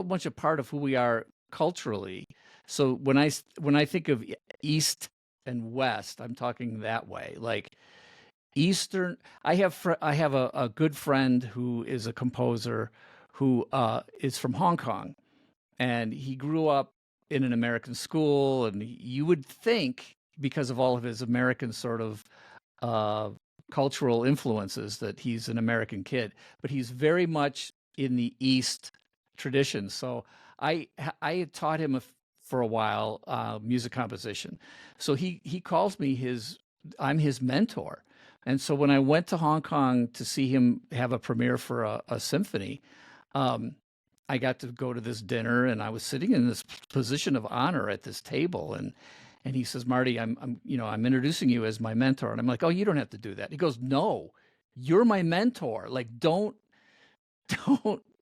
much a part of who we are culturally. So when I think of East and West, I'm talking that way, like Eastern. I have a good friend who is a composer who is from Hong Kong, and he grew up in an American school, and you would think because of all of his American sort of cultural influences that he's an American kid, but he's very much in the East tradition. So I had taught him for a while music composition. So he calls me I'm his mentor. And so when I went to Hong Kong to see him have a premiere for a symphony, I got to go to this dinner, and I was sitting in this position of honor at this table, and he says, "Marty, I'm introducing you as my mentor." And I'm like, "Oh, you don't have to do that." He goes, "No, you're my mentor. Like, don't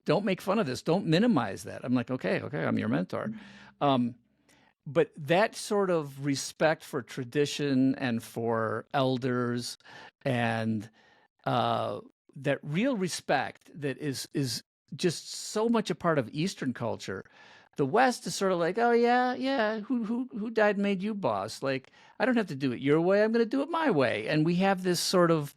make fun of this. Don't minimize that." I'm like, "Okay, I'm your mentor." But that sort of respect for tradition and for elders, and that real respect that is just so much a part of Eastern culture. The West is sort of like, "Oh yeah, who died and made you boss? Like, I don't have to do it your way. I'm going to do it my way." And we have this sort of,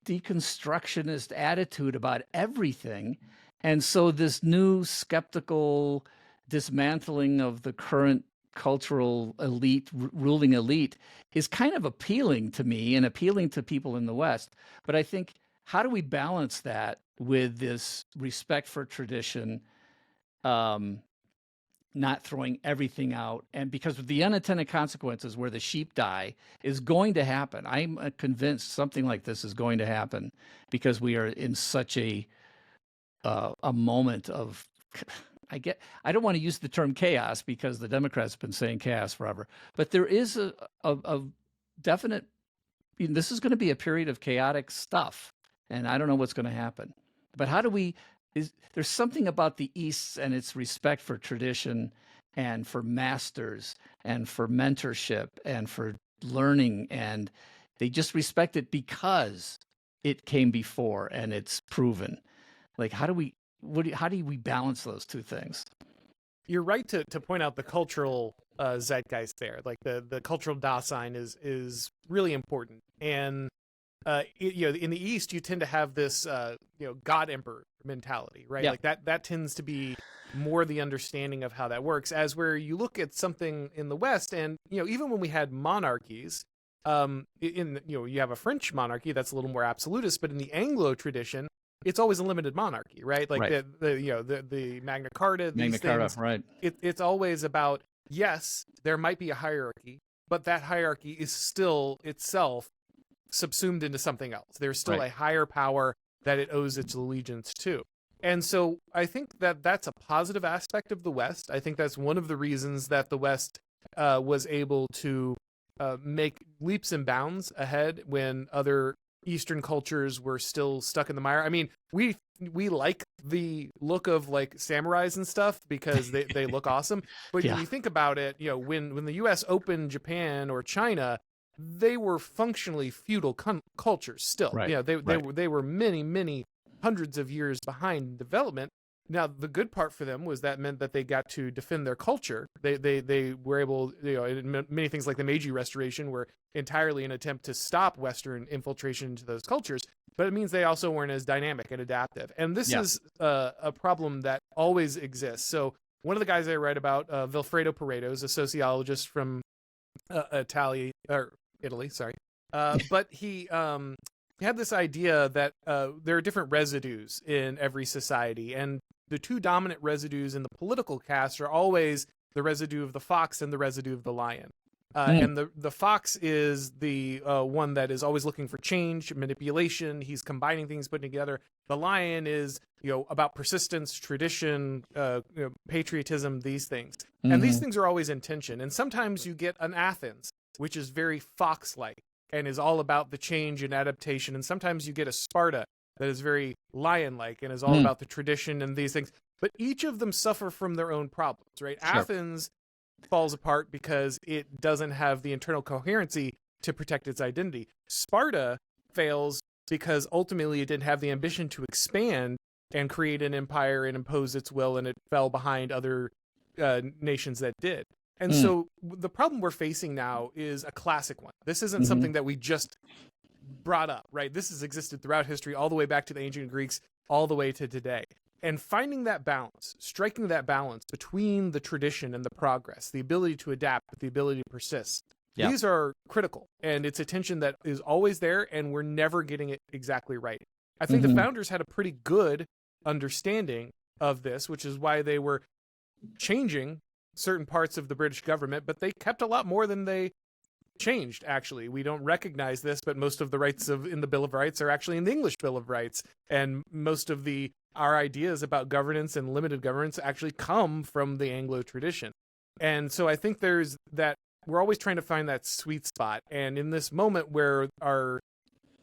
deconstructionist attitude about everything. And so this new skeptical dismantling of the current cultural elite, ruling elite, is kind of appealing to me and appealing to people in the West. But I think, how do we balance that with this respect for tradition, not throwing everything out? And because the unintended consequences where the sheep die is going to happen. I'm convinced something like this is going to happen because we are in such a moment of, I don't want to use the term chaos because the Democrats have been saying chaos forever, but there is a definite, this is going to be a period of chaotic stuff, and I don't know what's going to happen. But how do there's something about the East and its respect for tradition and for masters and for mentorship and for learning, and they just respect it because it came before and it's proven. Like, how do we balance those two things? You're right to point out the cultural zeitgeist there. Like the cultural Dasein is really important. And in the East, you tend to have this God emperor mentality, right? Yeah. Like that tends to be more the understanding of how that works. As where you look at something in the West, and even when we had monarchies, you have a French monarchy that's a little more absolutist, but in the Anglo tradition, it's always a limited monarchy, right? Like Right. the Magna Carta, Magna these Carta, things. right. It's always about, yes, there might be a hierarchy, but that hierarchy is still itself subsumed into something else. There's still Right. a higher power that it owes its allegiance to. And so I think that that's a positive aspect of the West. I think that's one of the reasons that the West was able to make leaps and bounds ahead when other Eastern cultures were still stuck in the mire. I mean, we like the look of like samurais and stuff because they look awesome. But when Yeah. you think about it, when the U.S. opened Japan or China, they were functionally feudal cultures still. Right. They were many hundreds of years behind in development. Now, the good part for them was that meant that they got to defend their culture. They were able, many things like the Meiji Restoration were entirely an attempt to stop Western infiltration into those cultures, but it means they also weren't as dynamic and adaptive. And this is a problem that always exists. So one of the guys I write about, Vilfredo Pareto, is a sociologist from Italy, sorry. But he had this idea that there are different residues in every society, and the two dominant residues in the political caste are always the residue of the fox and the residue of the lion. And the fox is the one that is always looking for change, manipulation. He's combining things, putting together. The lion is, about persistence, tradition, patriotism, these things. And these things are always in tension. And sometimes you get an Athens, which is very fox-like and is all about the change and adaptation. And sometimes you get a Sparta that is very lion-like and is all about the tradition and these things. But each of them suffer from their own problems, right? Sure. Athens falls apart because it doesn't have the internal coherency to protect its identity. Sparta fails because ultimately it didn't have the ambition to expand and create an empire and impose its will, and it fell behind other nations that did. And so the problem we're facing now is a classic one. This isn't something that we just brought up, right? This has existed throughout history, all the way back to the ancient Greeks, all the way to today. And finding that balance, striking that balance between the tradition and the progress, the ability to adapt, but the ability to persist, these are critical. And it's a tension that is always there, and we're never getting it exactly right. I think the founders had a pretty good understanding of this, which is why they were changing certain parts of the British government, but they kept a lot more than they changed. Actually, we don't recognize this, but most of the rights in the Bill of Rights are actually in the English Bill of Rights, and most of our ideas about governance and limited governance actually come from the Anglo tradition. And so I think there's that we're always trying to find that sweet spot. And in this moment where our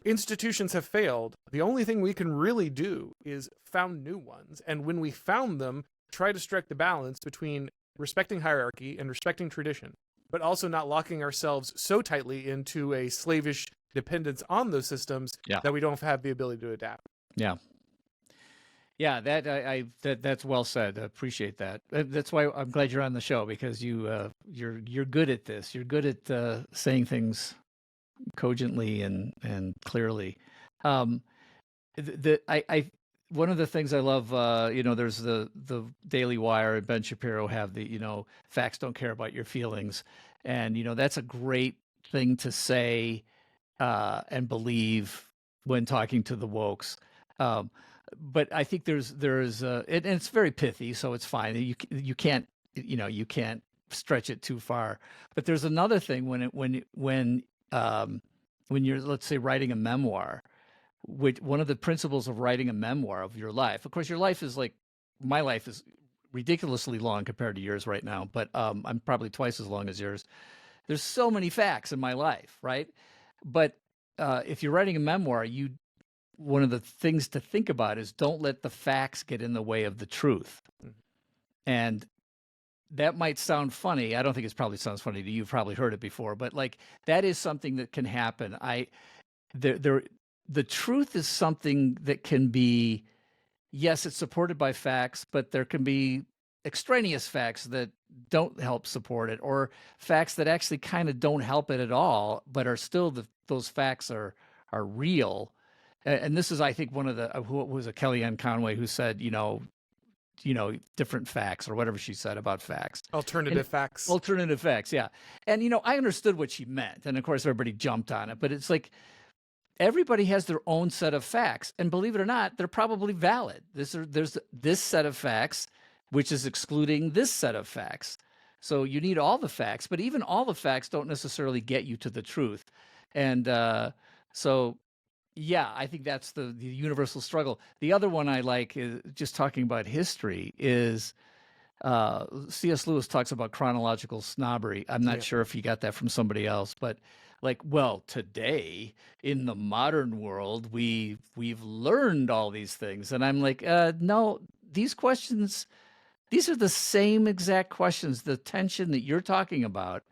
institutions have failed, the only thing we can really do is found new ones. And when we found them, try to strike the balance between respecting hierarchy and respecting tradition, but also not locking ourselves so tightly into a slavish dependence on those systems that we don't have the ability to adapt. Yeah, that's well said. I appreciate that. That's why I'm glad you're on the show, because you're good at this. You're good at saying things cogently and clearly. One of the things I love, there's the Daily Wire and Ben Shapiro have the, facts don't care about your feelings. And, that's a great thing to say and believe when talking to the wokes. But I think and it's very pithy, so it's fine. You can't stretch it too far. But there's another thing when you're, let's say, writing a memoir. One of the principles of writing a memoir of your life, of course, your life is my life is ridiculously long compared to yours right now, but I'm probably twice as long as yours. There's so many facts in my life, right? But if you're writing a memoir, one of the things to think about is don't let the facts get in the way of the truth. And that might sound funny. I don't think it probably sounds funny to you. You've probably heard it before, but that is something that can happen. The truth is something that can be, yes, it's supported by facts, but there can be extraneous facts that don't help support it, or facts that actually kind of don't help it at all, but are still those facts are real. and this is, I think, one of the who was a Kellyanne Conway who said, different facts or whatever she said about facts. Alternative facts. Alternative facts, yeah. And I understood what she meant, and of course everybody jumped on it. But it's like everybody has their own set of facts, and believe it or not, they're probably valid. There's this set of facts, which is excluding this set of facts. So you need all the facts, but even all the facts don't necessarily get you to the truth. And so, yeah, I think that's the universal struggle. The other one I like is just talking about history is C.S. Lewis talks about chronological snobbery. I'm not sure if you got that from somebody else, but like, well, today in the modern world, we've learned all these things. And I'm like, no, these questions, these are the same exact questions. The tension that you're talking about,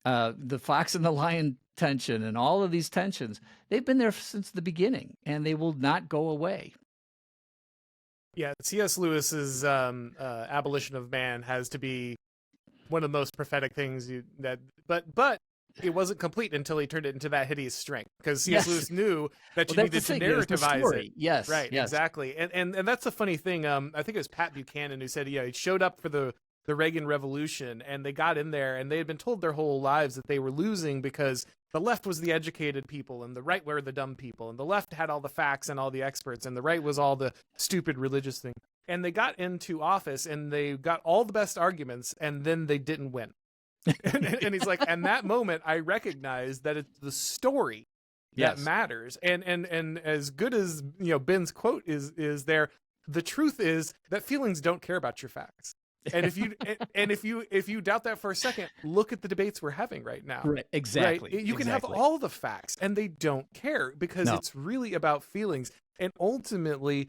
the fox and the lion tension and all of these tensions, they've been there since the beginning and they will not go away. Yeah, C.S. Lewis's abolition of man has to be one of the most prophetic things but it wasn't complete until he turned it into that hideous strength, because C.S. Lewis knew that you needed to narrativize it. Yes, right, yes. Exactly. And that's a funny thing. I think it was Pat Buchanan who said, he showed up for the Reagan Revolution, and they got in there, and they had been told their whole lives that they were losing because the left was the educated people, and the right were the dumb people, and the left had all the facts and all the experts, and the right was all the stupid religious thing. And they got into office, and they got all the best arguments, and then they didn't win. and he's like, and that moment, I recognized that it's the story that matters. And as good as Ben's quote is there, the truth is that feelings don't care about your facts. And if you doubt that for a second, look at the debates we're having right now. Right, exactly. Right? You can have all the facts, and they don't care because it's really about feelings. And ultimately,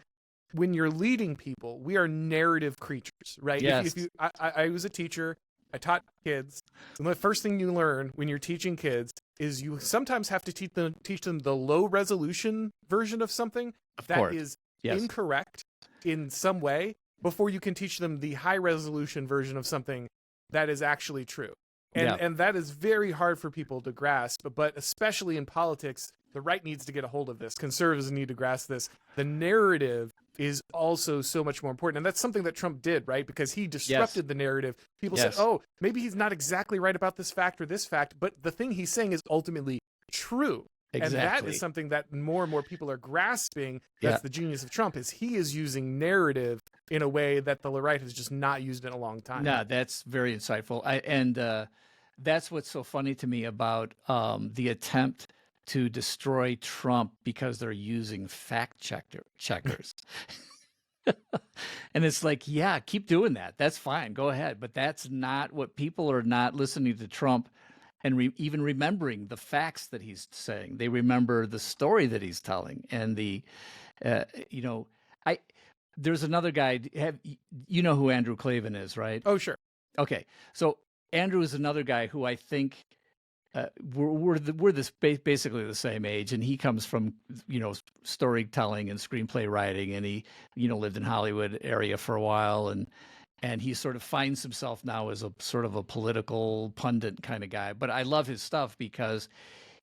when you're leading people, we are narrative creatures, right? Yes. I was a teacher. I taught kids. And the first thing you learn when you're teaching kids is you sometimes have to teach them the low resolution version of something that is incorrect in some way before you can teach them the high resolution version of something that is actually true. And that is very hard for people to grasp, but especially in politics, the right needs to get a hold of this. Conservatives need to grasp this. The narrative is also so much more important. And that's something that Trump did, right? Because he disrupted the narrative. People said, oh, maybe he's not exactly right about this fact or this fact, but the thing he's saying is ultimately true. Exactly. And that is something that more and more people are grasping. That's the genius of Trump, is he is using narrative in a way that the right has just not used in a long time. No, that's very insightful. And that's what's so funny to me about the attempt to destroy Trump because they're using fact checkers. And it's like, yeah, keep doing that. That's fine. Go ahead. But that's not what people are not listening to Trump and even remembering the facts that he's saying. They remember the story that he's telling. And there's another guy. You know who Andrew Klavan is, right? Oh, sure. Okay. So Andrew is another guy who I think we're basically the same age, and he comes from storytelling and screenplay writing, and he lived in Hollywood area for a while, and he sort of finds himself now as a sort of a political pundit kind of guy. But I love his stuff because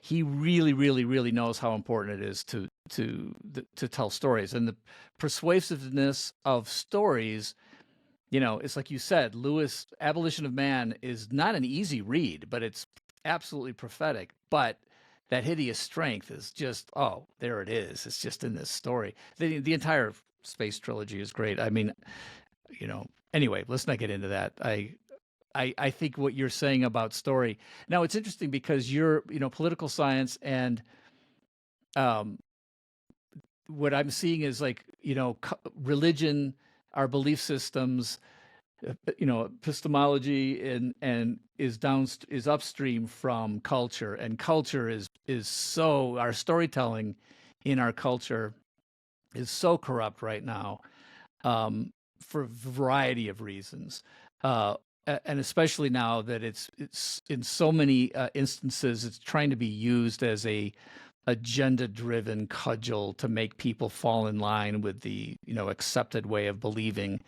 he really, really, really knows how important it is to tell stories, and the persuasiveness of stories. It's like you said, Lewis' Abolition of Man is not an easy read, but it's absolutely prophetic. But that hideous strength is just, oh, there it is. It's just in this story. The entire space trilogy is great. I mean, anyway, let's not get into that. I think what you're saying about story. Now, it's interesting because you're, political science, and what I'm seeing is like, religion, our belief systems, epistemology and is upstream from culture, and culture is so, our storytelling in our culture is so corrupt right now, for a variety of reasons, and especially now that it's in so many instances it's trying to be used as a agenda-driven cudgel to make people fall in line with the accepted way of believing.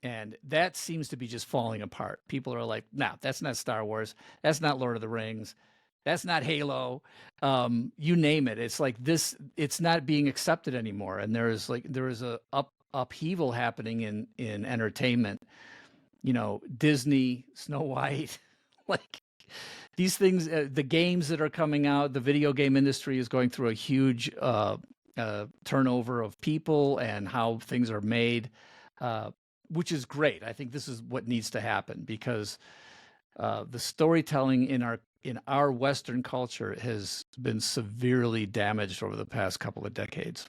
And that seems to be just falling apart. People are like, no, that's not Star Wars. That's not Lord of the Rings. That's not Halo. You name it. It's like this. It's not being accepted anymore. And there is a upheaval happening in entertainment. You know, Disney, Snow White, like these things. The games that are coming out, the video game industry is going through a huge turnover of people and how things are made, which is great. I think this is what needs to happen because the storytelling in our Western culture has been severely damaged over the past couple of decades.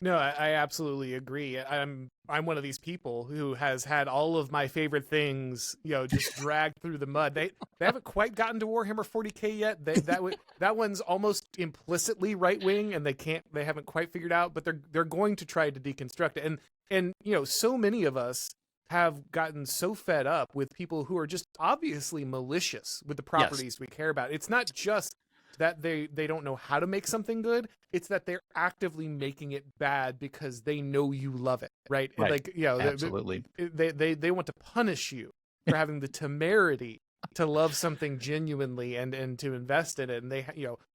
No, I absolutely agree. I'm one of these people who has had all of my favorite things, just dragged through the mud. They haven't quite gotten to Warhammer 40K yet. That one's almost implicitly right wing, and they haven't quite figured out. But they're going to try to deconstruct it. And so many of us have gotten so fed up with people who are just obviously malicious with the properties we care about. It's not just that they don't know how to make something good. It's that they're actively making it bad because they know you love it, right? Right. Like, Absolutely. They want to punish you for having the temerity to love something genuinely and to invest in it. And they,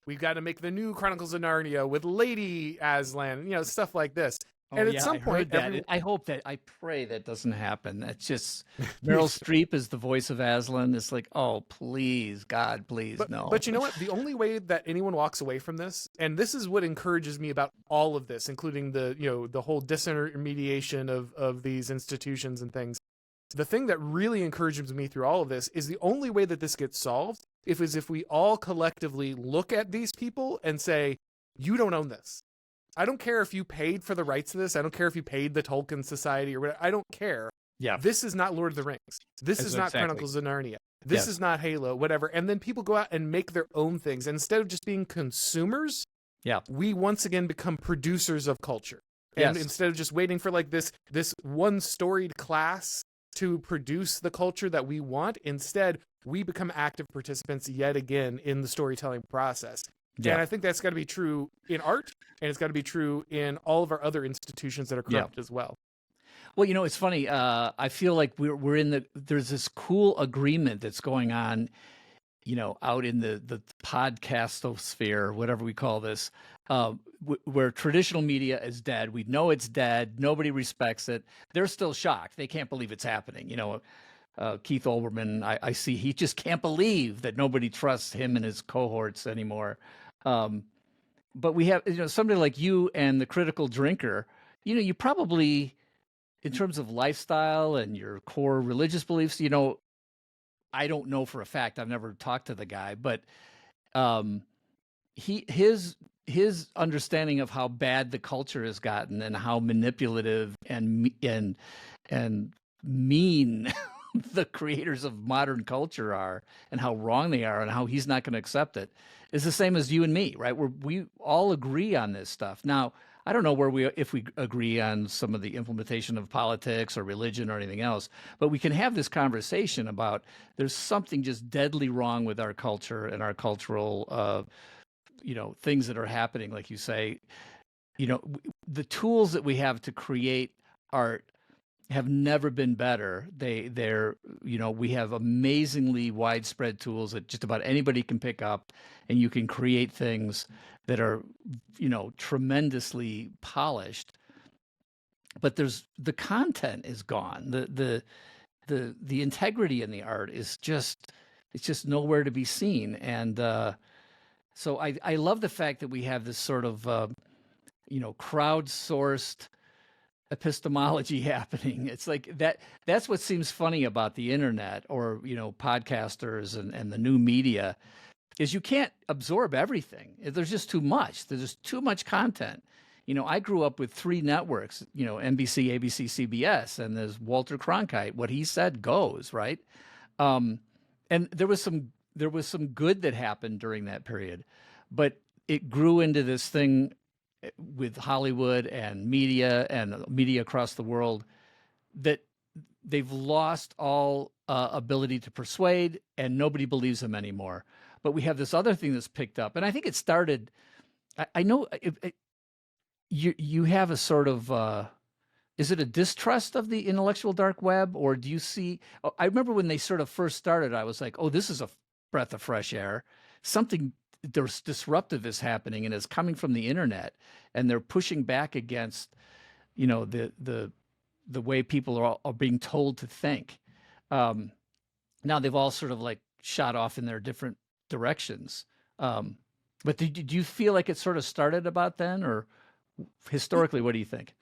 we've got to make the new Chronicles of Narnia with Lady Aslan, stuff like this. And at some point, I pray that doesn't happen. It's just Meryl Streep is the voice of Aslan. It's like, oh, please, God, please, no. But you know what? The only way that anyone walks away from this, and this is what encourages me about all of this, including the whole disintermediation of these institutions and things. The thing that really encourages me through all of this is the only way that this gets solved is if we all collectively look at these people and say, you don't own this. I don't care if you paid for the rights to this. I don't care if you paid the Tolkien Society or whatever. I don't care. Yeah. This is not Lord of the Rings. This is not Chronicles of Narnia. This is not Halo, whatever. And then people go out and make their own things. And instead of just being consumers, we once again become producers of culture. And instead of just waiting for like this one storied class to produce the culture that we want, instead we become active participants yet again in the storytelling process. Yeah. And I think that's got to be true in art, and it's got to be true in all of our other institutions that are corrupt as well. Well, it's funny. I feel like we're in there's this cool agreement that's going on, out in the podcastosphere, whatever we call this, where traditional media is dead. We know it's dead. Nobody respects it. They're still shocked. They can't believe it's happening. Keith Olbermann, I see he just can't believe that nobody trusts him and his cohorts anymore. But we have, somebody like you and the critical drinker, you probably, in terms of lifestyle and your core religious beliefs, I don't know for a fact. I've never talked to the guy, but his understanding of how bad the culture has gotten and how manipulative and mean the creators of modern culture are and how wrong they are and how he's not going to accept it is the same as you and me, right? We all agree on this stuff. Now, I don't know if we agree on some of the implementation of politics or religion or anything else, but we can have this conversation about there's something just deadly wrong with our culture and our cultural, things that are happening. Like you say, the tools that we have to create art have never been better. We have amazingly widespread tools that just about anybody can pick up, and you can create things that are, tremendously polished. But the content is gone. The integrity in the art is it's just nowhere to be seen. And so I love the fact that we have this sort of crowdsourced epistemology happening. It's like that's what seems funny about the internet or podcasters and the new media is you can't absorb everything. There's just too much. There's just too much content. I grew up with 3 networks, NBC, ABC, CBS, and there's Walter Cronkite. What he said goes, right? And there was some good that happened during that period, but it grew into this thing with Hollywood and media across the world that they've lost all ability to persuade, and nobody believes them anymore. But we have this other thing that's picked up, and I think it started. I know you have a sort of is it a distrust of the intellectual dark web, or do you see? I remember when they sort of first started, I was like, oh, this is a breath of fresh air. Something disruptive is happening, and it's coming from the internet, and they're pushing back against, the way people are being told to think. Now they've all sort of like shot off in their different directions. But did you feel like it sort of started about then, or historically, what do you think?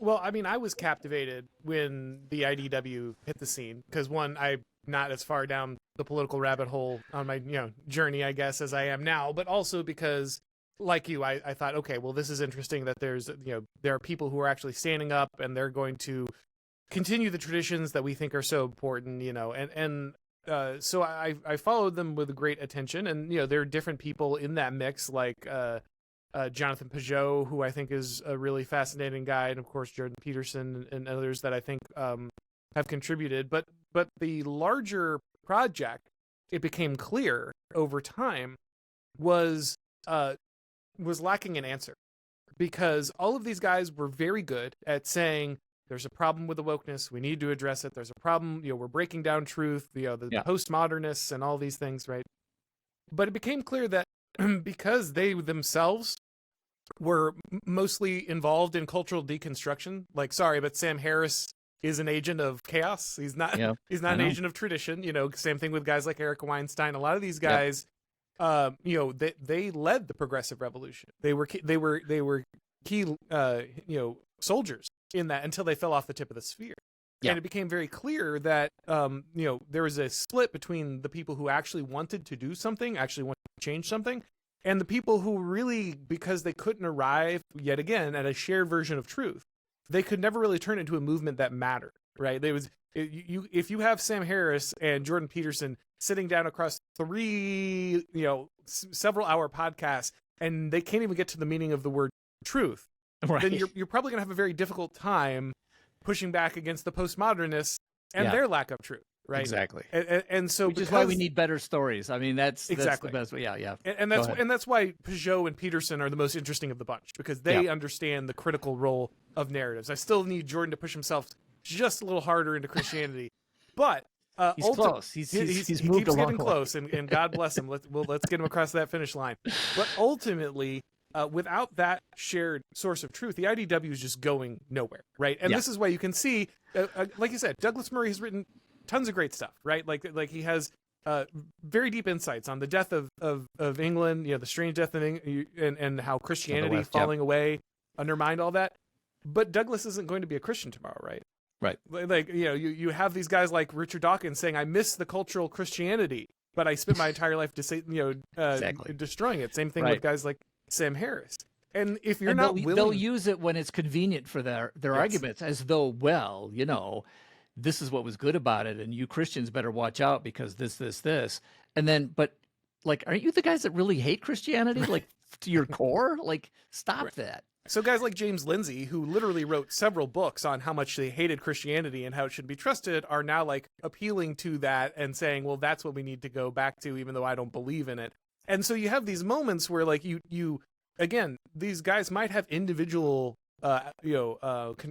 Well, I mean, I was captivated when the IDW hit the scene because one, I'm not as far down the political rabbit hole on my journey, I guess, as I am now, but also because, like you, I thought, okay, well, this is interesting that there are people who are actually standing up and they're going to continue the traditions that we think are so important, so I followed them with great attention, and there are different people in that mix, like Jonathan Peugeot, who I think is a really fascinating guy, and of course Jordan Peterson and others that I think have contributed. But the larger project, it became clear over time, was lacking an answer, because all of these guys were very good at saying there's a problem with the wokeness, we need to address it. There's a problem, we're breaking down truth, the postmodernists and all these things, right? But it became clear that because they themselves were mostly involved in cultural deconstruction, like, sorry, but Sam Harris is an agent of chaos. He's not. Yeah, he's not an agent of tradition. Same thing with guys like Eric Weinstein. A lot of these guys, they led the progressive revolution. They were key, soldiers in that until they fell off the tip of the sphere. Yeah. And it became very clear that, there was a split between the people who actually wanted to do something, actually wanted to change something, and the people who really, because they couldn't arrive, yet again, at a shared version of truth, they could never really turn it into a movement that mattered, right? If you have Sam Harris and Jordan Peterson sitting down across three, several hour podcasts, and they can't even get to the meaning of the word truth, right, then you're probably going to have a very difficult time pushing back against the postmodernists and their lack of truth, right? Exactly. And so, which is why we need better stories. I mean, that's the best way. Yeah. And that's why Peugeot and Peterson are the most interesting of the bunch, because they understand the critical role of narratives. I still need Jordan to push himself just a little harder into Christianity, but he's close. He keeps moved getting close, and God bless him. Let's get him across that finish line. But ultimately, without that shared source of truth, the IDW is just going nowhere, right? And this is why you can see, like you said, Douglas Murray has written tons of great stuff, right? Like he has very deep insights on the death of England, the strange death of England, and how Christianity West, falling away undermined all that. But Douglas isn't going to be a Christian tomorrow, right? Right. Like, you have these guys like Richard Dawkins saying, I miss the cultural Christianity, but I spent my entire life destroying it. Same thing with guys like Sam Harris. And if you're not willing, they'll use it when it's convenient for their arguments, as though, this is what was good about it, and you Christians better watch out because this. And then, but like, aren't you the guys that really hate Christianity, like to your core? Like, stop that. So guys like James Lindsay, who literally wrote several books on how much they hated Christianity and how it should be trusted, are now like appealing to that and saying, well, that's what we need to go back to, even though I don't believe in it. And so you have these moments where, like, you again, these guys might have individual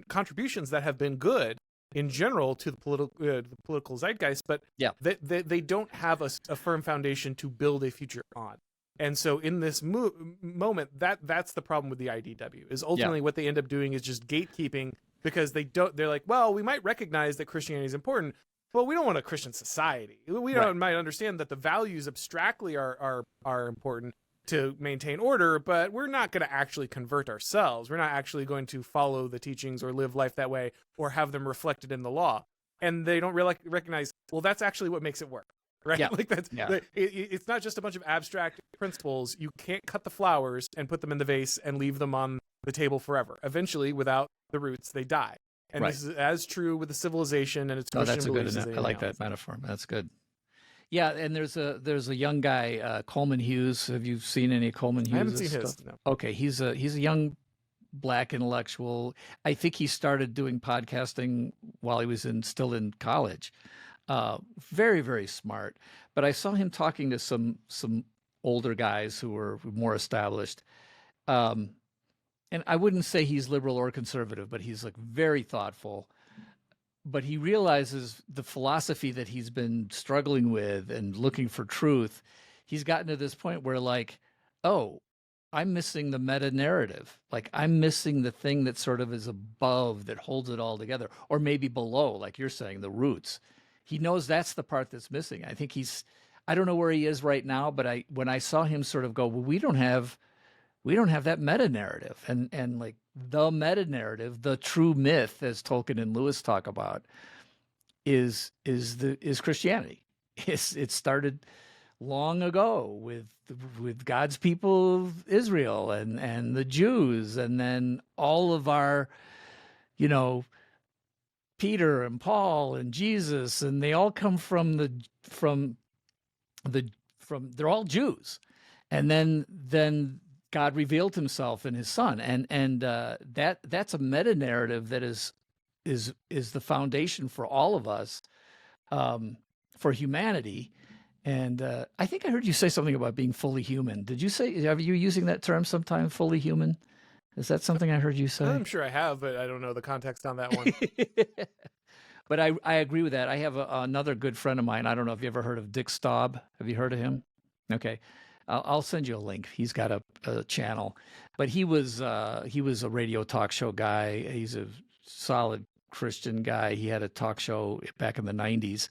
contributions that have been good in general to the political zeitgeist, but they don't have a firm foundation to build a future on. And so in this moment, that's the problem with the IDW, is ultimately what they end up doing is just gatekeeping, because they're like, well, we might recognize that Christianity is important, but we don't want a Christian society. We might understand that the values abstractly are important to maintain order, but we're not going to actually convert ourselves. We're not actually going to follow the teachings or live life that way or have them reflected in the law. And they don't really recognize, well, that's actually what makes it work. Right? Yeah. It's not just a bunch of abstract principles. You can't cut the flowers and put them in the vase and leave them on the table forever. Eventually, without the roots, they die. And this is as true with the civilization and its Christian beliefs. I like that metaphor. That's good. Yeah, and there's a young guy, Coleman Hughes. Have you seen any Coleman Hughes? I haven't seen his. No. Okay, he's a young Black intellectual. I think he started doing podcasting while he was still in college. Very, very smart. But I saw him talking to some older guys who were more established. And I wouldn't say he's liberal or conservative, but he's like very thoughtful. but he realizes the philosophy that he's been struggling with and looking for truth. He's gotten to this point where, like, oh, I'm missing the meta narrative. Like, I'm missing the thing that sort of is above, that holds it all together, or maybe below, like you're saying, the roots. He knows that's the part that's missing. I think I don't know where he is right now, but when I saw him sort of go, well, we don't have that meta narrative, and like the meta narrative, the true myth, as Tolkien and Lewis talk about, is Christianity. It started long ago with God's people of Israel and the Jews, and then all of our, Peter and Paul and Jesus, and they all come from they're all Jews, and then God revealed Himself in His Son, and that's a meta narrative that is the foundation for all of us, for humanity. And I think I heard you say something about being fully human. Did you say? Are you using that term sometime? Fully human? Is that something I heard you say? I'm sure I have, but I don't know the context on that one. But I agree with that. I have another good friend of mine. I don't know if you ever heard of Dick Staub. Have you heard of him? Okay. I'll send you a link. He's got a channel, but he was a radio talk show guy. He's a solid Christian guy. He had a talk show back in the 90s,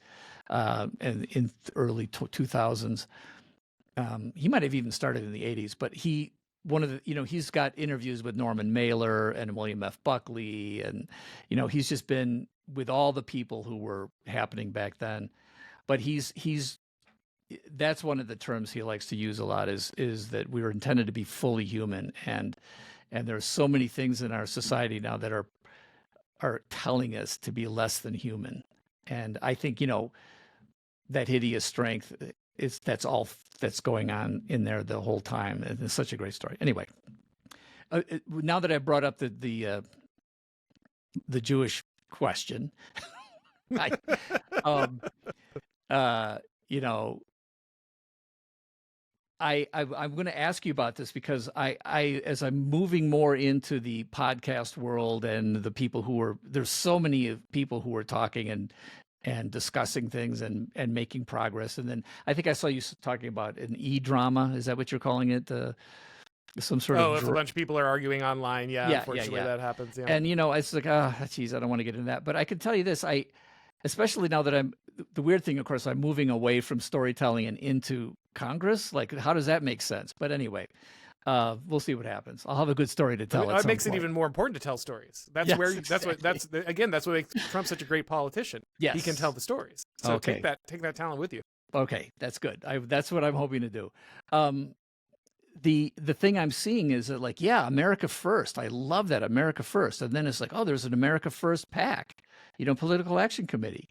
and in early 2000s. He might have even started in the 80s, but he's got interviews with Norman Mailer and William F. Buckley, and he's just been with all the people who were happening back then. But that's one of the terms he likes to use a lot, is that we were intended to be fully human, and there's so many things in our society now that are telling us to be less than human. And I think that hideous strength that's all that's going on in there the whole time, and it's such a great story. Anyway, now that I brought up the Jewish question, I'm going to ask you about this because I as I'm moving more into the podcast world, and the people there's so many people who are talking and discussing things and making progress. And then I think I saw you talking about an e-drama. Is that what you're calling it? Some sort of... if a bunch of people are arguing online, unfortunately that happens. Yeah. And it's like, geez, I don't want to get into that. But I can tell you this, especially now that the weird thing, of course, I'm moving away from storytelling and into Congress. Like, how does that make sense? But anyway, we'll see what happens. I'll have a good story to tell. It makes it even more important to tell stories. That's what makes Trump such a great politician. Yes. He can tell the stories. So okay. take that talent with you. Okay, that's good. That's what I'm hoping to do. The thing I'm seeing is that, like, America First. I love that, America First. And then it's like, oh, there's an America First PAC, Political Action Committee.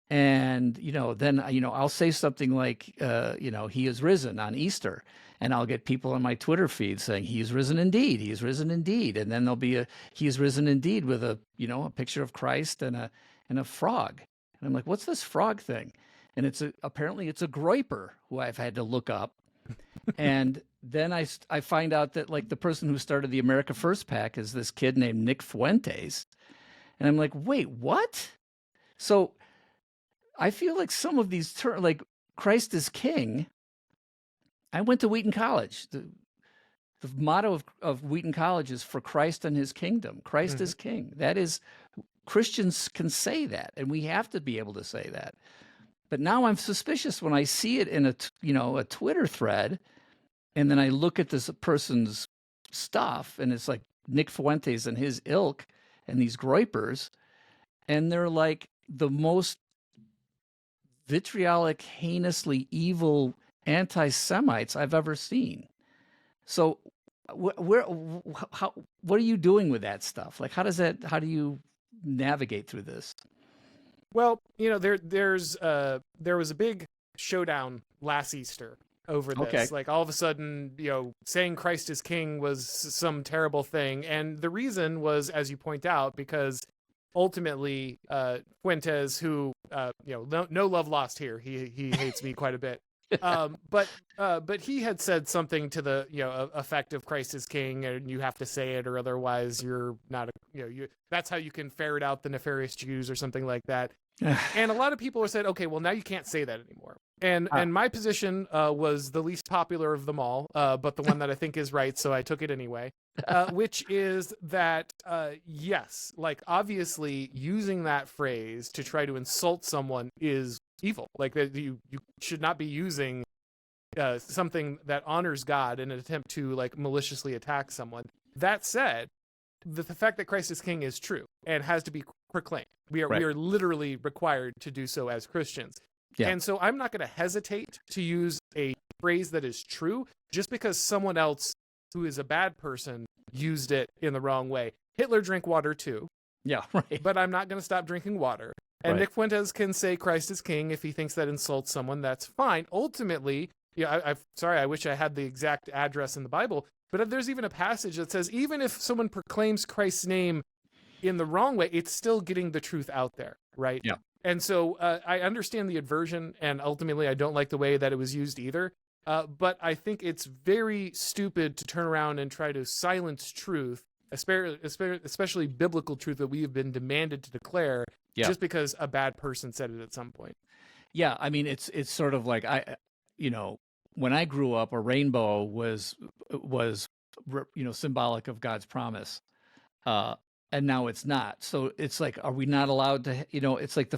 And, then, I'll say something like, he is risen on Easter. And I'll get people on my Twitter feed saying, he is risen indeed. He is risen indeed. And then there'll be he is risen indeed with a picture of Christ and a frog. And I'm like, what's this frog thing? And apparently it's a groiper who I've had to look up. And then I find out that, like, the person who started the America First PAC is this kid named Nick Fuentes. And I'm like, wait, what? So I feel like some of these terms, like Christ is King. I went to Wheaton College. The motto of Wheaton College is for Christ and His kingdom. Christ is King. That is, Christians can say that, and we have to be able to say that. But now I'm suspicious when I see it in a Twitter thread, and then I look at this person's stuff, and it's like Nick Fuentes and his ilk and these groypers, and they're like the most vitriolic, heinously evil anti-Semites I've ever seen. So what are you doing with that stuff? Like, how do you navigate through this? Well, there was a big showdown last Easter over this. Okay. Like, all of a sudden, saying Christ is King was some terrible thing. And the reason was, as you point out, because ultimately, Fuentes, who, no love lost here. He hates me quite a bit. But he had said something to the effect of Christ is king, and you have to say it, or otherwise you're not that's how you can ferret out the nefarious Jews or something like that. And a lot of people said, okay, well now you can't say that anymore. And my position was the least popular of them all, but the one that I think is right, so I took it anyway. Which is that yes, like obviously using that phrase to try to insult someone is evil. Like that you should not be using something that honors God in an attempt to like maliciously attack someone. That said, the fact that Christ is king is true and has to be proclaimed. We are literally required to do so as Christians. Yeah. And so I'm not going to hesitate to use a phrase that is true just because someone else who is a bad person used it in the wrong way. Hitler drank water too. Yeah, right. But I'm not going to stop drinking water. And Nick Fuentes can say Christ is king if he thinks that insults someone. That's fine. Ultimately, I wish I had the exact address in the Bible, but there's even a passage that says even if someone proclaims Christ's name in the wrong way, it's still getting the truth out there, right? Yeah. And so I understand the aversion, and ultimately I don't like the way that it was used either. But I think it's very stupid to turn around and try to silence truth, especially biblical truth that we have been demanded to declare just because a bad person said it at some point. Yeah, I mean, it's sort of like when I grew up, a rainbow was symbolic of God's promise. And now it's not. So it's like, are we not allowed to, it's like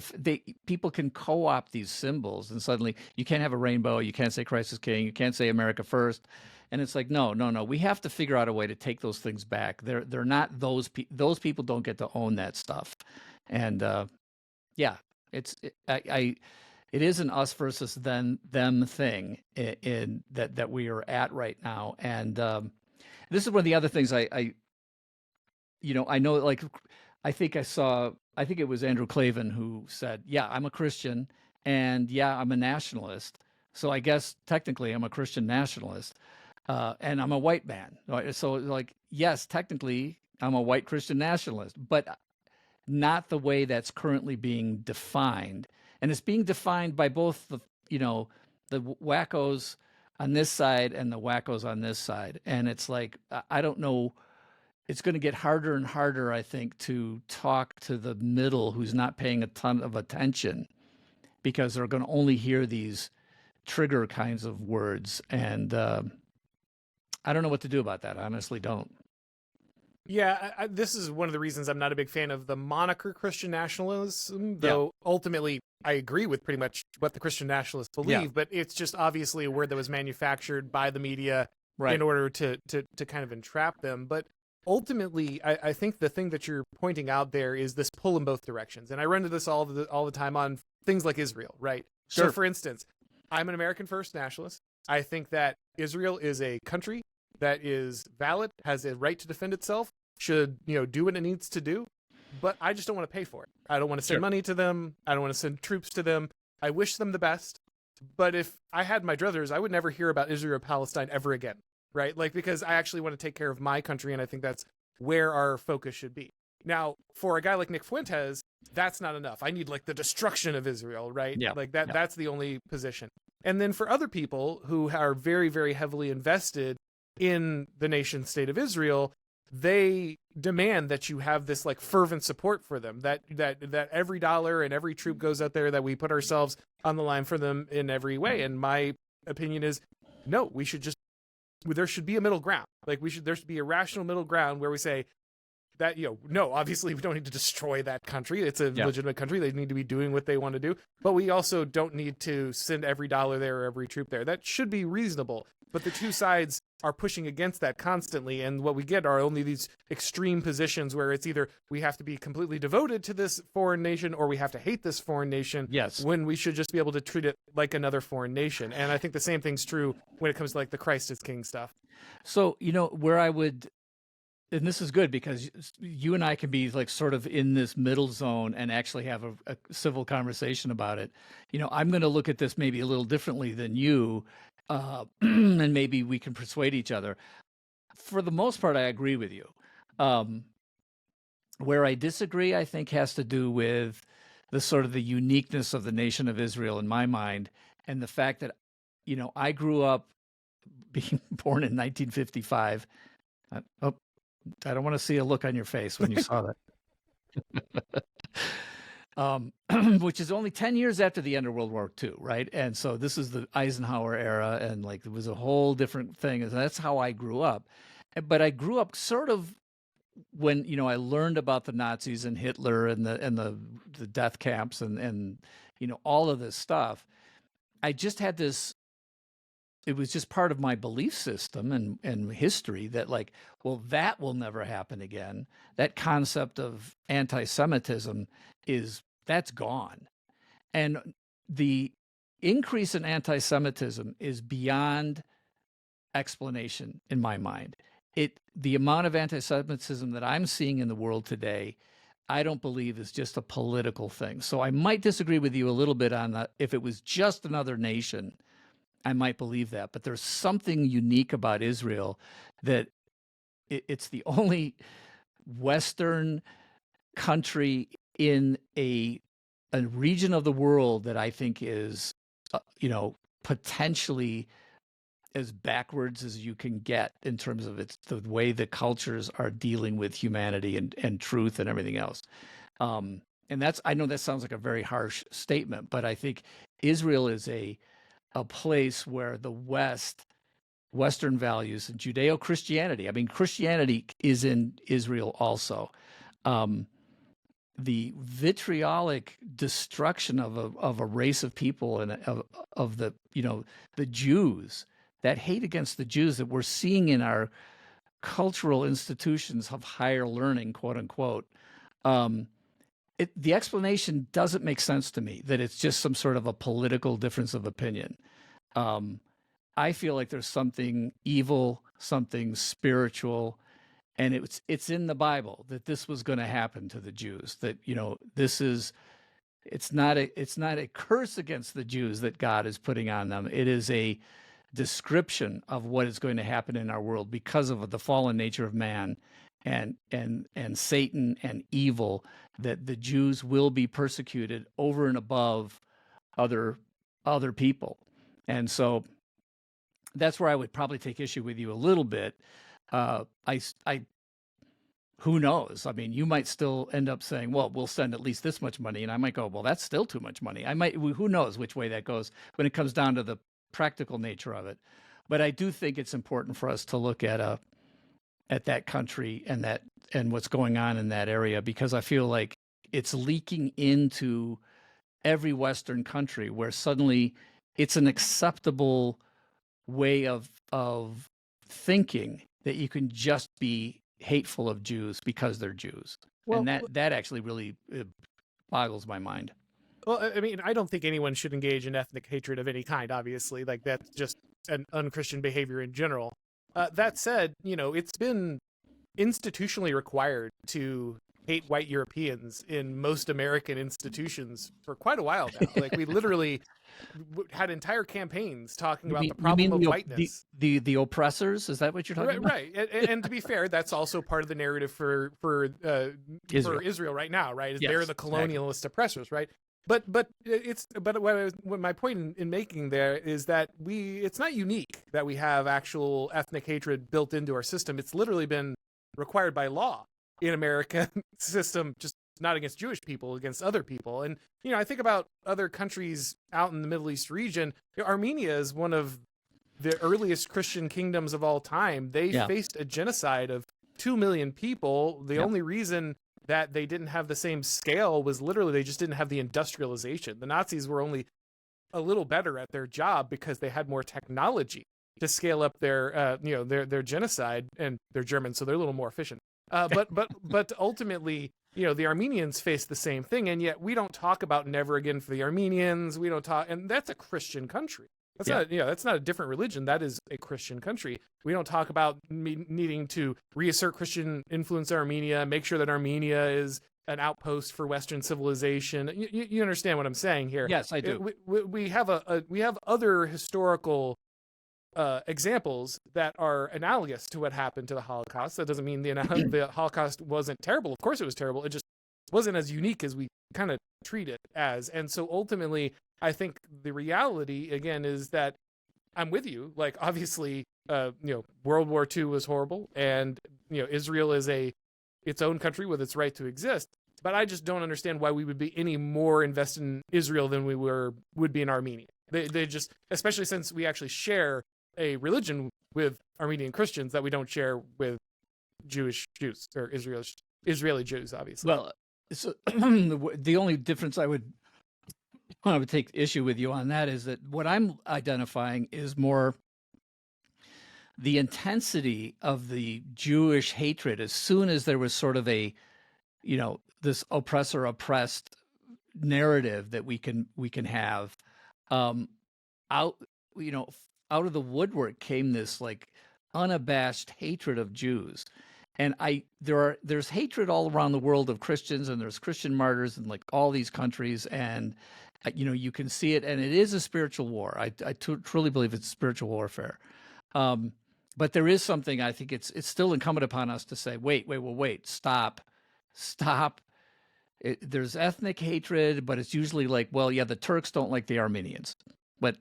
people can co-opt these symbols and suddenly you can't have a rainbow. You can't say Christ is king. You can't say America first. And it's like, no. We have to figure out a way to take those things back. They're not those people don't get to own that stuff. And it is an us versus them thing in that we are at right now. And this is one of the other things I know, like, I think it was Andrew Klavan who said, yeah, I'm a Christian and yeah, I'm a nationalist. So I guess technically I'm a Christian nationalist and I'm a white man. So like, yes, technically I'm a white Christian nationalist, but not the way that's currently being defined. And it's being defined by both the wackos on this side and the wackos on this side. And it's like, I don't know. It's going to get harder and harder, I think, to talk to the middle who's not paying a ton of attention because they're going to only hear these trigger kinds of words. And I don't know what to do about that. I honestly don't. Yeah, this is one of the reasons I'm not a big fan of the moniker Christian nationalism, though ultimately I agree with pretty much what the Christian nationalists believe, but it's just obviously a word that was manufactured by the media in order to kind of entrap them. But ultimately, I think the thing that you're pointing out there is this pull in both directions. And I run into this all the time on things like Israel, right? Sure. So for instance, I'm an American first nationalist. I think that Israel is a country that is valid, has a right to defend itself, should, do what it needs to do. But I just don't want to pay for it. I don't want to send money to them. I don't want to send troops to them. I wish them the best. But if I had my druthers, I would never hear about Israel or Palestine ever again. Right? Like, because I actually want to take care of my country, and I think that's where our focus should be. Now, for a guy like Nick Fuentes, that's not enough. I need like the destruction of Israel, right? Yeah. Like that's the only position. And then for other people who are very, very heavily invested in the nation state of Israel, they demand that you have this like fervent support for them, that every dollar and every troop goes out there, that we put ourselves on the line for them in every way. And my opinion is, no, there should be a middle ground. Like there should be a rational middle ground where we say that, no, obviously we don't need to destroy that country. It's a legitimate country. They need to be doing what they want to do. But we also don't need to send every dollar there or every troop there. That should be reasonable. But the two sides are pushing against that constantly. And what we get are only these extreme positions where it's either we have to be completely devoted to this foreign nation or we have to hate this foreign nation. Yes. When we should just be able to treat it like another foreign nation. And I think the same thing's true when it comes to like the Christ is king stuff. So, where I would, and this is good because you and I can be like sort of in this middle zone and actually have a civil conversation about it. I'm going to look at this maybe a little differently than you, and maybe we can persuade each other. For the most part, I agree with you. Where I disagree, I think, has to do with the sort of the uniqueness of the nation of Israel in my mind, and the fact that I grew up being born in 1955. Oh, I don't want to see a look on your face when you saw that. Which is only 10 years after the end of World War II, right? And so this is the Eisenhower era, and like it was a whole different thing. And that's how I grew up. But I grew up sort of when I learned about the Nazis and Hitler and the death camps and all of this stuff. I just had this. It was just part of my belief system and history that like, well, that will never happen again. That concept of anti-Semitism that's gone. And the increase in anti-Semitism is beyond explanation in my mind. The amount of anti-Semitism that I'm seeing in the world today, I don't believe is just a political thing. So I might disagree with you a little bit on that. If it was just another nation, I might believe that. But there's something unique about Israel that it's the only Western country in a region of the world that I think is, potentially as backwards as you can get in terms of the way the cultures are dealing with humanity and truth and everything else. And I know that sounds like a very harsh statement, but I think Israel is a place where the Western values and Judeo-Christianity, I mean, Christianity is in Israel also. The vitriolic destruction of a race of people and of the Jews, that hate against the Jews that we're seeing in our cultural institutions of higher learning, quote unquote. The explanation doesn't make sense to me that it's just some sort of a political difference of opinion. I feel like there's something evil, something spiritual, and it's in the Bible that this was going to happen to the Jews. That it's not a curse against the Jews that God is putting on them. It is a description of what is going to happen in our world because of the fallen nature of man and Satan and evil, that the Jews will be persecuted over and above other people. And so that's where I would probably take issue with you a little bit. Who knows? I mean, you might still end up saying, well, we'll send at least this much money. And I might go, well, that's still too much money. Who knows which way that goes when it comes down to the practical nature of it. But I do think it's important for us to look at that country and what's going on in that area, because I feel like it's leaking into every Western country where suddenly it's an acceptable way of thinking that you can just be hateful of Jews because they're Jews. Well, and that actually really boggles my mind. Well, I mean, I don't think anyone should engage in ethnic hatred of any kind, obviously. Like, that's just an unchristian behavior in general. That said, it's been institutionally required to hate white Europeans in most American institutions for quite a while now. Like, we literally had entire campaigns talking about the problem of whiteness. The oppressors? Is that what you're talking about? Right. And to be fair, that's also part of the narrative for Israel right now, right? Yes, they're the colonialist oppressors, right? But what my point in making there is that it's not unique that we have actual ethnic hatred built into our system. It's literally been required by law in American system, just not against Jewish people, against other people. And I think about other countries out in the Middle East region. Armenia is one of the earliest Christian kingdoms of all time. They faced a genocide of 2 million people. The only reason that they didn't have the same scale was literally they just didn't have the industrialization. The Nazis were only a little better at their job because they had more technology to scale up their genocide, and they're German, so they're a little more efficient. But ultimately, the Armenians face the same thing, and yet we don't talk about never again for the Armenians. We don't talk, and that's a Christian country. That's not a different religion. That is a Christian country. We don't talk about needing to reassert Christian influence in Armenia, make sure that Armenia is an outpost for Western civilization. You understand what I'm saying here? Yes, I do. We have other historical examples that are analogous to what happened to the Holocaust. That doesn't mean the Holocaust wasn't terrible. Of course it was terrible. It just wasn't as unique as we kind of treat it as. And so ultimately, I think the reality, again, is that I'm with you. Like, obviously, World War II was horrible, and Israel is its own country with its right to exist. But I just don't understand why we would be any more invested in Israel than we would be in Armenia. They just, especially since we actually share a religion with Armenian Christians that we don't share with Jewish Jews or Israeli Jews, obviously. Well, so the only difference I would take issue with you on that is that what I'm identifying is more the intensity of the Jewish hatred as soon as there was sort of a, this oppressor oppressed narrative that we can have, out of the woodwork came this like unabashed hatred of Jews. And there's hatred all around the world of Christians, and there's Christian martyrs in like all these countries, and you can see it, and it is a spiritual war. I truly believe it's spiritual warfare. But there is something, I think it's still incumbent upon us to say, wait, stop. There's ethnic hatred, but it's usually like, well, yeah, the Turks don't like the Armenians, but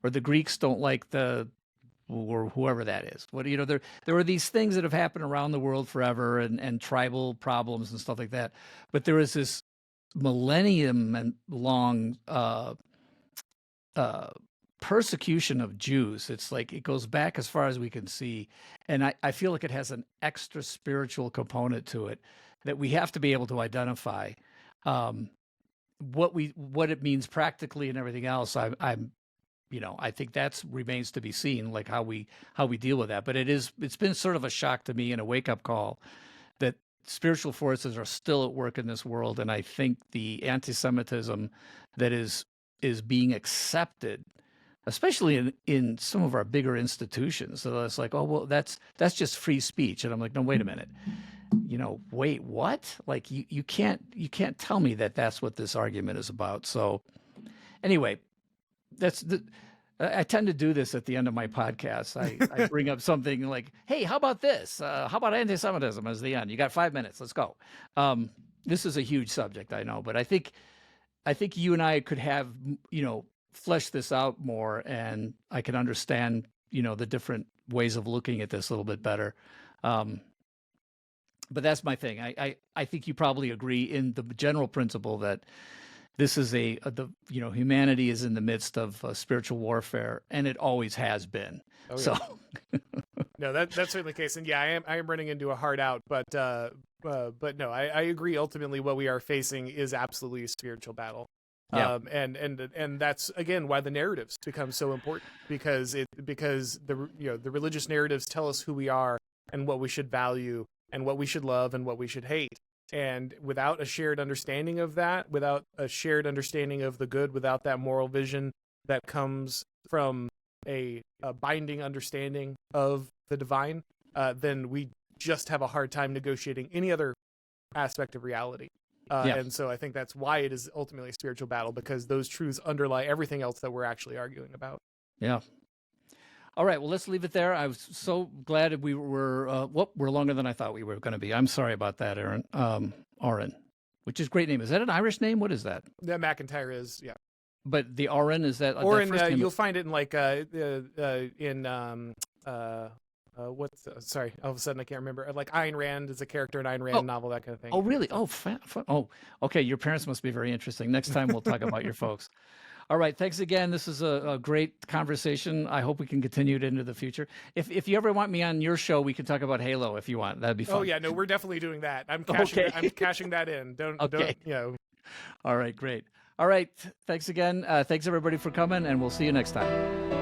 or the Greeks don't like or whoever that is. There are these things that have happened around the world forever, and tribal problems and stuff like that. But there is this millennium and long persecution of Jews. It's like it goes back as far as we can see, and I feel like it has an extra spiritual component to it that we have to be able to identify. What it means practically and everything else. I think that remains to be seen, like how we deal with that. But it's been sort of a shock to me and a wake up call that spiritual forces are still at work in this world. And I think the anti-Semitism that is being accepted, especially in some of our bigger institutions. So it's like, oh, well, that's just free speech. And I'm like, no, wait a minute. Wait, what? Like you can't tell me that that's what this argument is about. So anyway, I tend to do this at the end of my podcast. I bring up something like, hey, how about this? How about anti-Semitism as the end? You got 5 minutes. Let's go. This is a huge subject, I know, but I think you and I could have, flesh this out more, and I can understand, the different ways of looking at this a little bit better. But that's my thing. I think you probably agree in the general principle that this is humanity is in the midst of spiritual warfare, and it always has been. Oh, yeah. So, no, that's certainly the case. And yeah, I am running into a hard out, but no, I agree. Ultimately, what we are facing is absolutely a spiritual battle. Yeah. And that's again why the narratives become so important, because the religious narratives tell us who we are and what we should value and what we should love and what we should hate. And without a shared understanding of that, without a shared understanding of the good, without that moral vision that comes from a binding understanding of the divine, then we just have a hard time negotiating any other aspect of reality. And so I think that's why it is ultimately a spiritual battle, because those truths underlie everything else that we're actually arguing about. Yeah. All right, well, let's leave it there. I was so glad we were, we're longer than I thought we were going to be. I'm sorry about that, Auron, which is a great name. Is that an Irish name? What is that? Yeah, MacIntyre is, yeah. But the Auron, is that? Auron, you'll find it in like, sorry, all of a sudden I can't remember. Like Ayn Rand is a character in Ayn Rand novel, that kind of thing. Oh, really? Oh, oh, okay. Your parents must be very interesting. Next time we'll talk about your folks. All right. Thanks again. This is a great conversation. I hope we can continue it into the future. If you ever want me on your show, we can talk about Halo if you want. That'd be fun. Oh yeah, no, we're definitely doing that. I'm cashing that in. Don't. All right, great. All right. Thanks again. Thanks everybody for coming, and we'll see you next time.